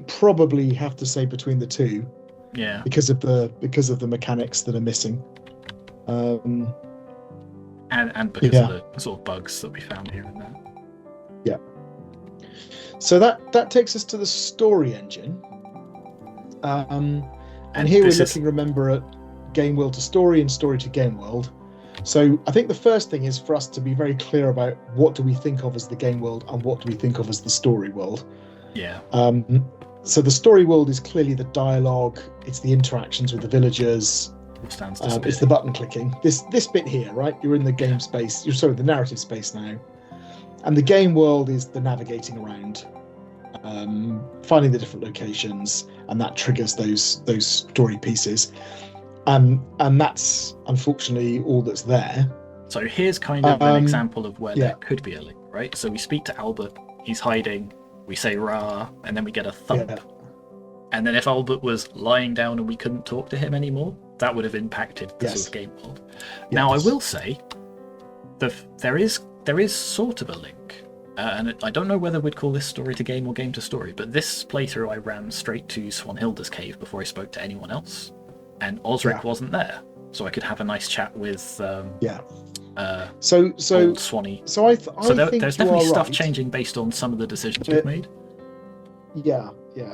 S3: probably have to say between the two.
S1: Yeah.
S3: Because of the mechanics that are missing.
S1: And because of the sort of bugs that we found here and there.
S3: Yeah. So that takes us to the story engine. And here we're looking, remember, at game world to story and story to game world. So I think the first thing is for us to be very clear about what do we think of as the game world and what do we think of as the story world.
S1: Yeah.
S3: So the story world is clearly the dialogue, it's the interactions with the villagers, it's the button clicking. This bit here, right? You're in the game space, the narrative space now. And the game world is the navigating around, finding the different locations, and that triggers those story pieces. And that's unfortunately all that's there.
S1: So here's kind of an example of where there could be a link, right? So we speak to Albert, he's hiding, we say rah, and then we get a thump. Yeah. And then if Albert was lying down and we couldn't talk to him anymore, that would have impacted the sort of game world. Yes. Now I will say there is sort of a link. And I don't know whether we'd call this story to game or game to story, but this playthrough I ran straight to Swanhilda's cave before I spoke to anyone else. And Osric wasn't there, so I could have a nice chat with old Swanee.
S3: So
S1: there's definitely stuff changing based on some of the decisions we've made.
S3: Yeah.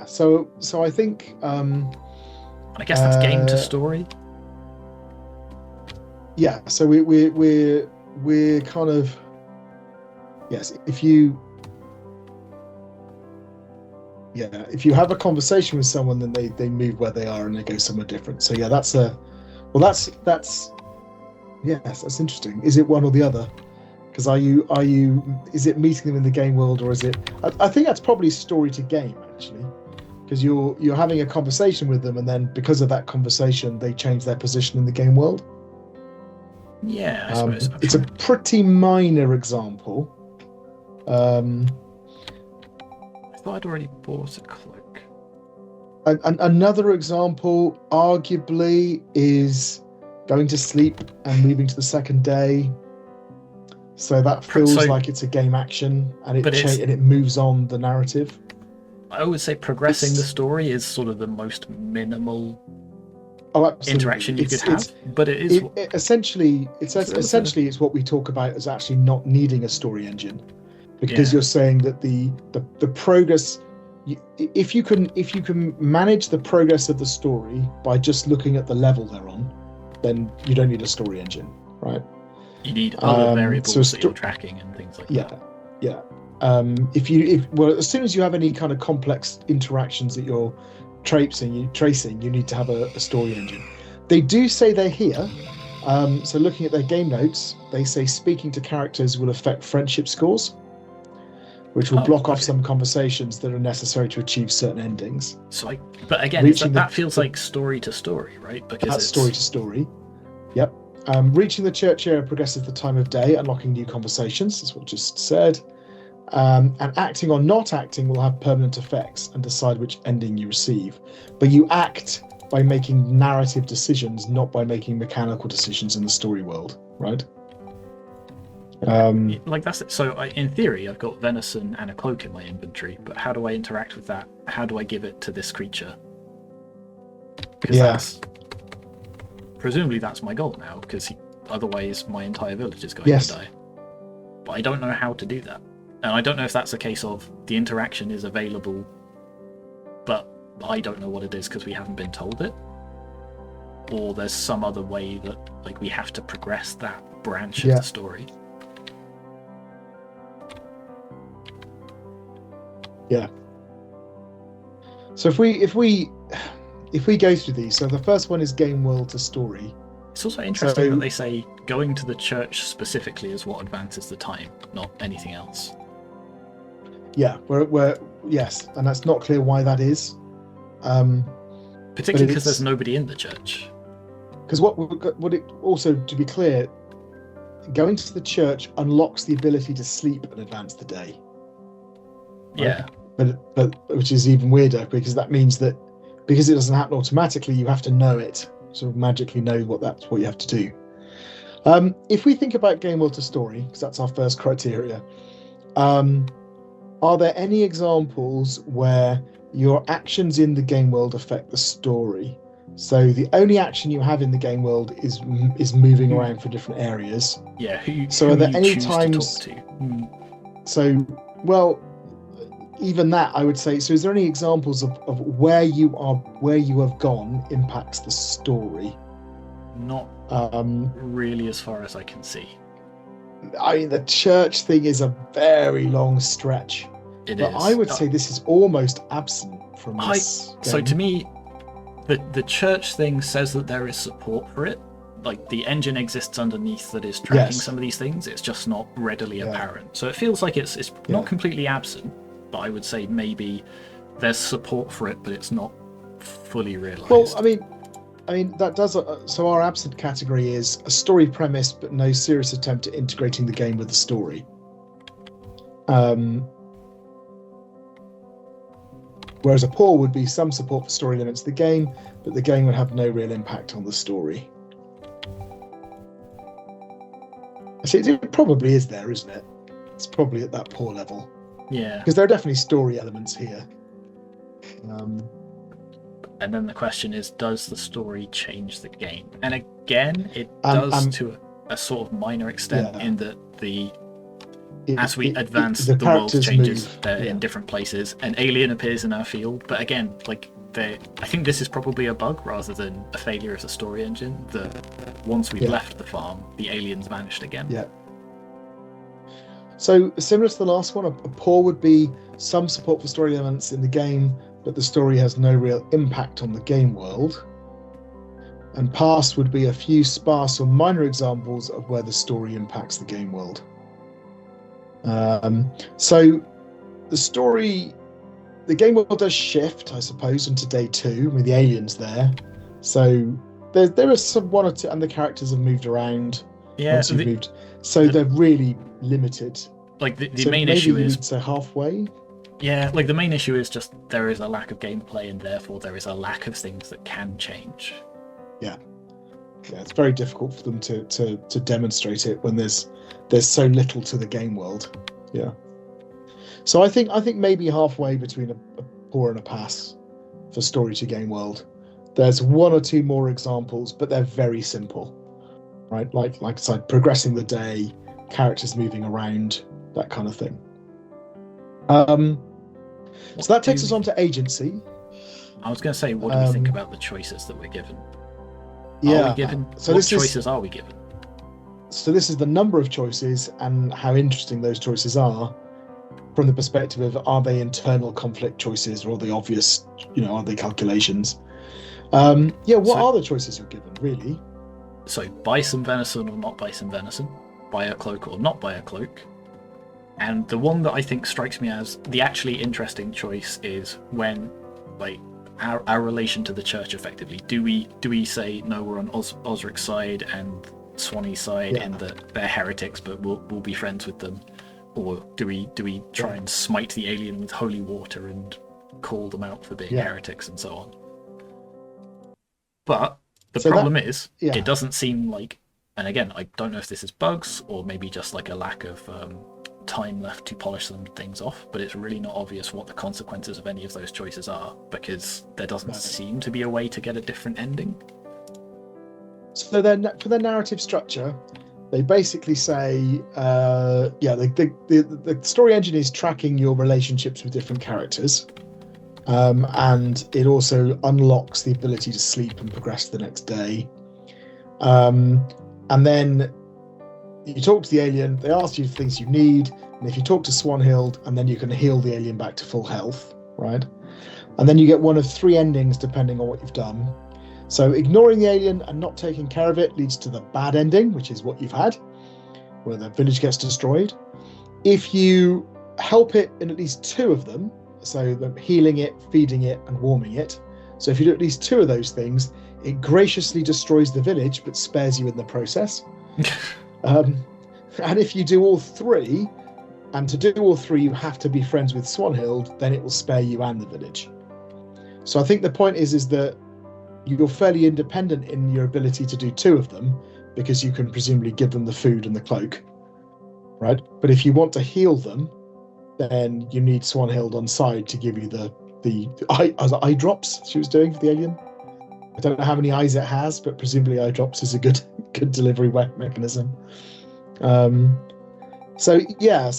S3: So I think.
S1: I guess that's game to story.
S3: Yeah. So we're kind of if you have a conversation with someone, then they move where they are and they go somewhere different. So that's interesting. Is it one or the other? Because is it meeting them in the game world, or is it? I think that's probably story to game actually, because you're having a conversation with them, and then because of that conversation, they change their position in the game world.
S1: Yeah, I suppose.
S3: It's a pretty minor example.
S1: I thought I'd already bought a cloak.
S3: Another example, arguably, is going to sleep and moving to the second day. So that feels like it's a game action, and it moves on the narrative.
S1: I would say progressing the story is sort of the most minimal
S3: absolutely.
S1: interaction you could have, but it is
S3: essentially it's what we talk about as actually not needing a story engine, because you're saying that the progress, if you can manage the progress of the story by just looking at the level they're on, then you don't need a story engine, right?
S1: You need other variables that you're tracking and things like that.
S3: Yeah. As soon as you have any kind of complex interactions that you're tracing, you need to have a story engine. They do say they're here. So looking at their game notes, they say speaking to characters will affect friendship scores, which will block off some conversations that are necessary to achieve certain endings.
S1: But again, that feels like story to story, right? Because
S3: that's story to story. Yep. Reaching the church area progresses the time of day, unlocking new conversations. That's what I just said. And acting or not acting will have permanent effects and decide which ending you receive. But you act by making narrative decisions, not by making mechanical decisions in the story world, right?
S1: That's it. So in theory, I've got venison and a cloak in my inventory, but how do I interact with that? How do I give it to this creature? Because presumably that's my goal now, because otherwise my entire village is going to die. But I don't know how to do that. And I don't know if that's a case of the interaction is available, but I don't know what it is because we haven't been told it. Or there's some other way that we have to progress that branch of the story.
S3: Yeah. So if we go through these, so the first one is game world to story.
S1: It's also interesting that they say going to the church specifically is what advances the time, not anything else.
S3: Yeah, yes, and that's not clear why that is.
S1: Particularly because there's nobody in the church.
S3: Because what it also, to be clear, going to the church unlocks the ability to sleep and advance the day. Right?
S1: Yeah.
S3: But which is even weirder, because that means that because it doesn't happen automatically, you have to know it, sort of magically know that's what you have to do. If we think about game world to story, because that's our first criteria, are there any examples where your actions in the game world affect the story? So the only action you have in the game world is moving around for different areas.
S1: Yeah.
S3: So are there any times?
S1: To talk to?
S3: So, well, even that I would say. So is there any examples of where you have gone impacts the story?
S1: Not really, as far as I can see.
S3: I mean, the church thing is a very long stretch. But I would say this is almost absent from this game.
S1: So to me, the church thing says that there is support for it. Like the engine exists underneath that is tracking some of these things. It's just not readily apparent. So it feels like it's not completely absent, but I would say maybe there's support for it, but it's not fully realised.
S3: Well, I mean that does. So our absent category is a story premise, but no serious attempt at integrating the game with the story. Whereas a poor would be some support for story limits of the game, but the game would have no real impact on the story. Actually, it probably is there, isn't it? It's probably at that poor level.
S1: Yeah.
S3: Because there are definitely story elements here.
S1: And then the question is, does the story change the game? And again, it does to a sort of minor extent in that as we advance, the world changes. They're in different places. An alien appears in our field, but again, I think this is probably a bug rather than a failure of the story engine. That once we've left the farm, the aliens vanished again.
S3: Yeah. So similar to the last one, a poor would be some support for story elements in the game, but the story has no real impact on the game world. And pass would be a few sparse or minor examples of where the story impacts the game world. So the game world does shift, I suppose, into day 2 with the aliens there. So there are some one or two, and the characters have moved around.
S1: Yeah,
S3: they're really limited.
S1: Like the main issue is
S3: so halfway.
S1: Yeah, like the main issue is just there is a lack of gameplay, and therefore there is a lack of things that can change.
S3: Yeah, it's very difficult for them to demonstrate it when there's so little to the game world. Yeah. So I think maybe halfway between a poor and a pass for story to game world. There's one or two more examples, but they're very simple, right? Like I said, progressing the day, characters moving around, that kind of thing. So that takes us on to agency.
S1: I was going to say, what do we think about the choices that we're given?
S3: Yeah.
S1: Are we given?
S3: So
S1: what choices are we given?
S3: So this is the number of choices and how interesting those choices are from the perspective of, are they internal conflict choices, or are they obvious, are they calculations? What are the choices you're given, really?
S1: So buy some venison or not buy some venison, buy a cloak or not buy a cloak. And the one that I think strikes me as the actually interesting choice is when, like, our relation to the church effectively. Do we say, no, we're on Osric's side and Swanee's side, and that they're heretics, but we'll be friends with them? Or do we try and smite the alien with holy water and call them out for being heretics and so on? But the problem is, it doesn't seem like, and again, I don't know if this is bugs or maybe just like a lack of time left to polish some things off, but it's really not obvious what the consequences of any of those choices are, because there doesn't seem to be a way to get a different ending.
S3: So then, for their narrative structure, they basically say, the story engine is tracking your relationships with different characters, and it also unlocks the ability to sleep and progress the next day. And then you talk to the alien, they ask you things you need, and if you talk to Swanhild, and then you can heal the alien back to full health, right? And then you get one of three endings depending on what you've done. So ignoring the alien and not taking care of it leads to the bad ending, which is what you've had, where the village gets destroyed. If you help it in at least two of them, so healing it, feeding it, and warming it, so if you do at least two of those things, it graciously destroys the village but spares you in the process. And if you do all three, and to do all three you have to be friends with Swanhild, then it will spare you and the village. So I think the point is that you're fairly independent in your ability to do two of them, because you can presumably give them the food and the cloak, right? But if you want to heal them, then you need Swanhild on side to give you the eye drops she was doing for the alien. I don't know how many eyes it has, but presumably eye drops is a good delivery mechanism. So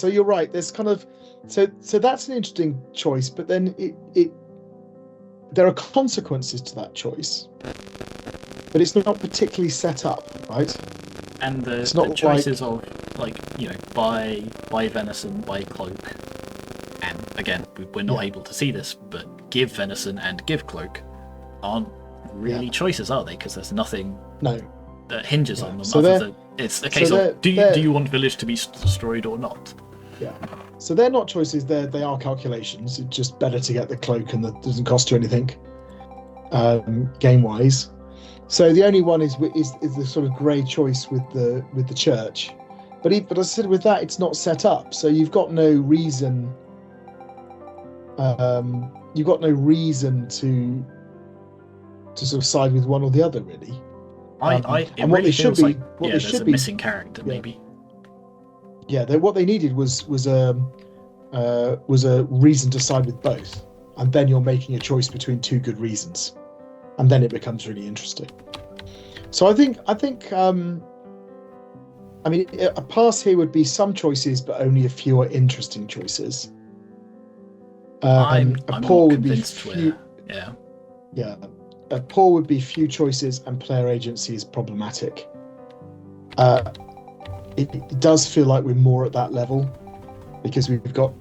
S3: you're right. There's kind of so that's an interesting choice, but then it there are consequences to that choice, but it's not particularly set up, right?
S1: And the choices of, like, buy venison, buy cloak, and again, we're not able to see this, but give venison and give cloak aren't really choices, are they? Because there's nothing that hinges on them other than it's a case of do you want village to be destroyed or not?
S3: Yeah. So they're not choices, they are calculations. It's just better to get the cloak, and that doesn't cost you anything game wise. So the only one is the sort of grey choice with the church. But as I said, with that, it's not set up. So you've got no reason to sort of side with one or the what
S1: missing character, maybe.
S3: Yeah, what they needed was a reason to side with both, and then you're making a choice between two good reasons, and then it becomes really interesting. So I think a pass here would be some choices, but only a fewer interesting choices. A poor would be few. A poor would be few choices, and player agency is problematic. It does feel like we're more at that level, because we've got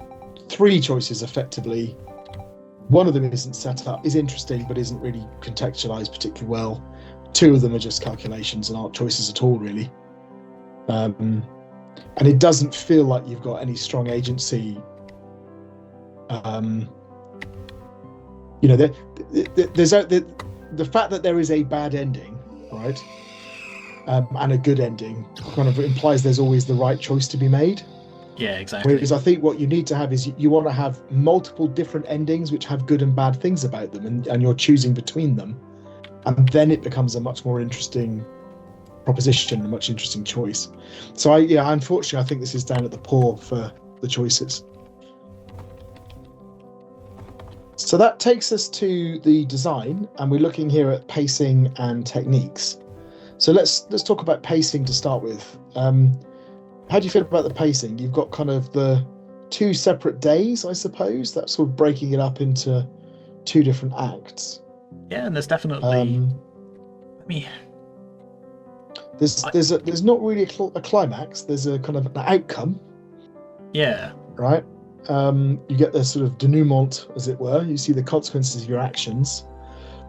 S3: three choices effectively. One of them isn't set up, is interesting, but isn't really contextualized particularly well. Two of them are just calculations and aren't choices at all, really. And it doesn't feel like you've got any strong agency. There's the fact that there is a bad ending, right? And a good ending kind of implies there's always the right choice to be made.
S1: Yeah, exactly.
S3: Whereas I think what you need to have is you want to have multiple different endings which have good and bad things about them, and you're choosing between them, and then it becomes a much more interesting proposition, a much interesting choice. So unfortunately I think this is down at the poor for the choices. So that takes us to the design, and we're looking here at pacing and techniques. So let's talk about pacing to start with. How do you feel about the pacing? You've got kind of the 2 separate days, I suppose. That's sort of breaking it up into 2 different acts.
S1: Yeah, and there's definitely. I mean,
S3: there's not really a climax. There's a kind of an outcome.
S1: Yeah.
S3: Right. You get the sort of denouement, as it were. You see the consequences of your actions,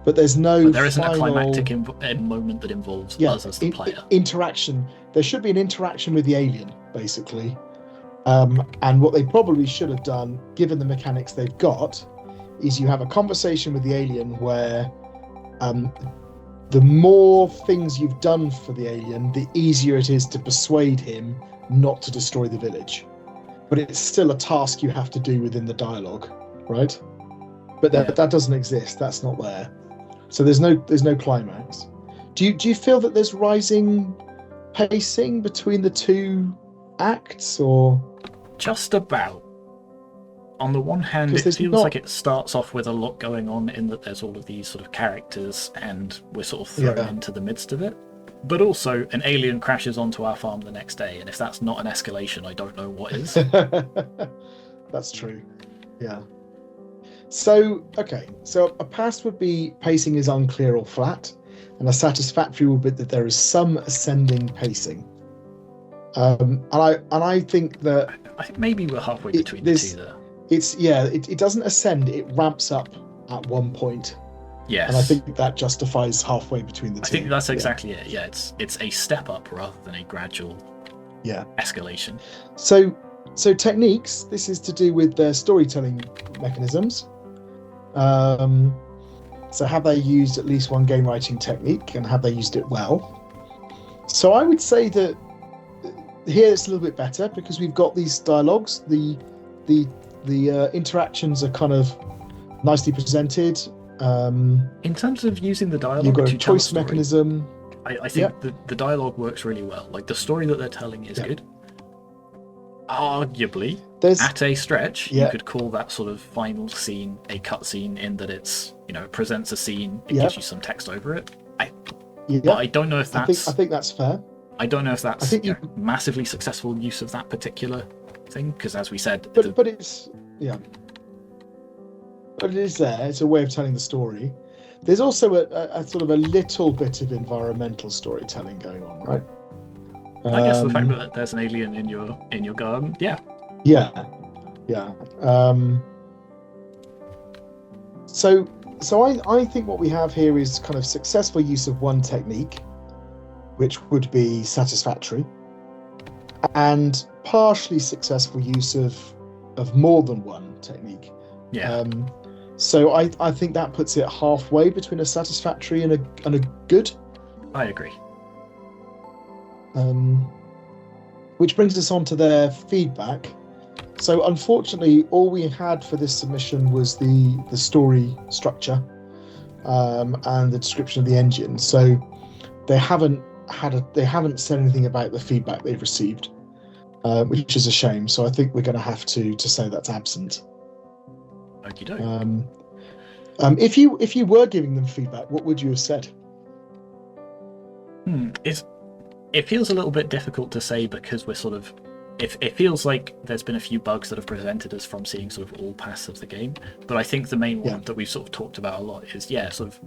S3: but there isn't
S1: a climactic moment that involves us as the player.
S3: Interaction. There should be an interaction with the alien, basically. And what they probably should have done, given the mechanics they've got, is you have a conversation with the alien where the more things you've done for the alien, the easier it is to persuade him not to destroy the village. But it's still a task you have to do within the dialogue, right? But that doesn't exist. That's not there. So there's no climax. Do you feel that there's rising pacing between the 2 acts, or
S1: just about? On the one hand, it feels like it starts off with a lot going on in that there's all of these sort of characters and we're sort of thrown into the midst of it. But also, an alien crashes onto our farm the next day, and if that's not an escalation, I don't know what is.
S3: That's true. Yeah. So, okay. So a pass would be pacing is unclear or flat, and a satisfactory would be that there is some ascending pacing. And I think that
S1: I think maybe we're halfway between the 2 there.
S3: It doesn't ascend; it ramps up at one point.
S1: Yes.
S3: And I think that justifies halfway between the 2.
S1: I think that's exactly it. Yeah, it's a step up rather than a gradual escalation.
S3: So techniques, this is to do with their storytelling mechanisms. So have they used at least one game writing technique, and have they used it well? So I would say that here it's a little bit better because we've got these dialogues. The interactions are kind of nicely presented.
S1: In terms of using the dialogue,
S3: you've got
S1: to
S3: a choice
S1: tell a story,
S3: mechanism.
S1: I think the dialogue works really well. Like, the story that they're telling is good. Arguably, at a stretch, you could call that sort of final scene a cutscene in that it's, it presents a scene, it gives you some text over it. But I don't know if that's...
S3: I think that's fair.
S1: I don't know if that's massively successful use of that particular thing, because as we said...
S3: But it's... Yeah. But it is there. It's a way of telling the story. There's also a sort of a little bit of environmental storytelling going on, right?
S1: I guess the fact that there's an alien in your garden, yeah.
S3: So I think what we have here is kind of successful use of one technique, which would be satisfactory, and partially successful use of more than one technique.
S1: Yeah.
S3: So I think that puts it halfway between a satisfactory and a good.
S1: I agree.
S3: Which brings us on to their feedback. So unfortunately, all we had for this submission was the story structure and the description of the engine. So they haven't said anything about the feedback they've received, which is a shame. So I think we're going to have to say that's absent. If you were giving them feedback, what would you have said?
S1: It feels a little bit difficult to say because we're sort of... It feels like there's been a few bugs that have prevented us from seeing sort of all paths of the game. But I think the main one that we've sort of talked about a lot is, sort of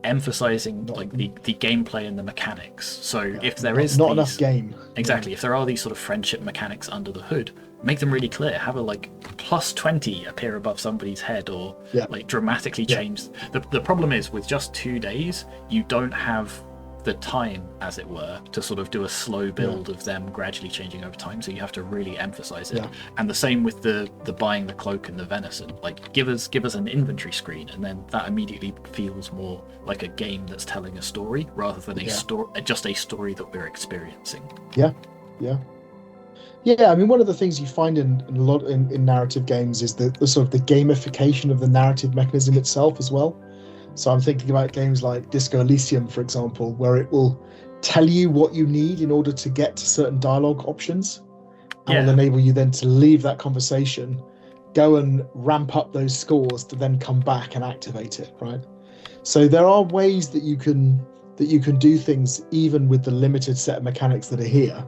S1: emphasizing like the gameplay and the mechanics. So if there is
S3: not enough game.
S1: Exactly. If there are these sort of friendship mechanics under the hood, make them really clear. Have a plus 20 appear above somebody's head, or dramatically change. The problem is with just 2 days, you don't have the time, as it were, to sort of do a slow build of them gradually changing over time. So you have to really emphasize it. And the same with the buying the cloak and the venison. Like, give us an inventory screen, and then that immediately feels more like a game that's telling a story rather than just a story that we're experiencing.
S3: I mean, one of the things you find in narrative games is the sort of the gamification of the narrative mechanism itself as well. So I'm thinking about games like Disco Elysium, for example, where it will tell you what you need in order to get to certain dialogue options, and will enable you then to leave that conversation go and ramp up those scores to then come back and activate it, right? So there are ways that you can do things even with the limited set of mechanics that are here.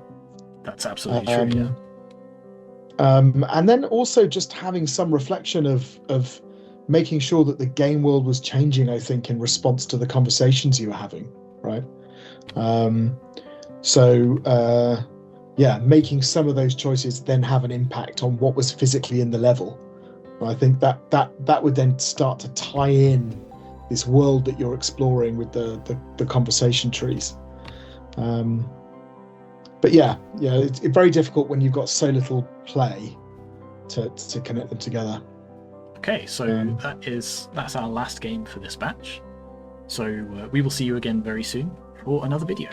S1: That's absolutely true.
S3: And then also just having some reflection of making sure that the game world was changing, I think, in response to the conversations you were having, right? Making some of those choices then have an impact on what was physically in the level. And I think that would then start to tie in this world that you're exploring with the conversation trees. But it's very difficult when you've got so little play to connect them together.
S1: Okay, so that's our last game for this batch. So we will see you again very soon for another video.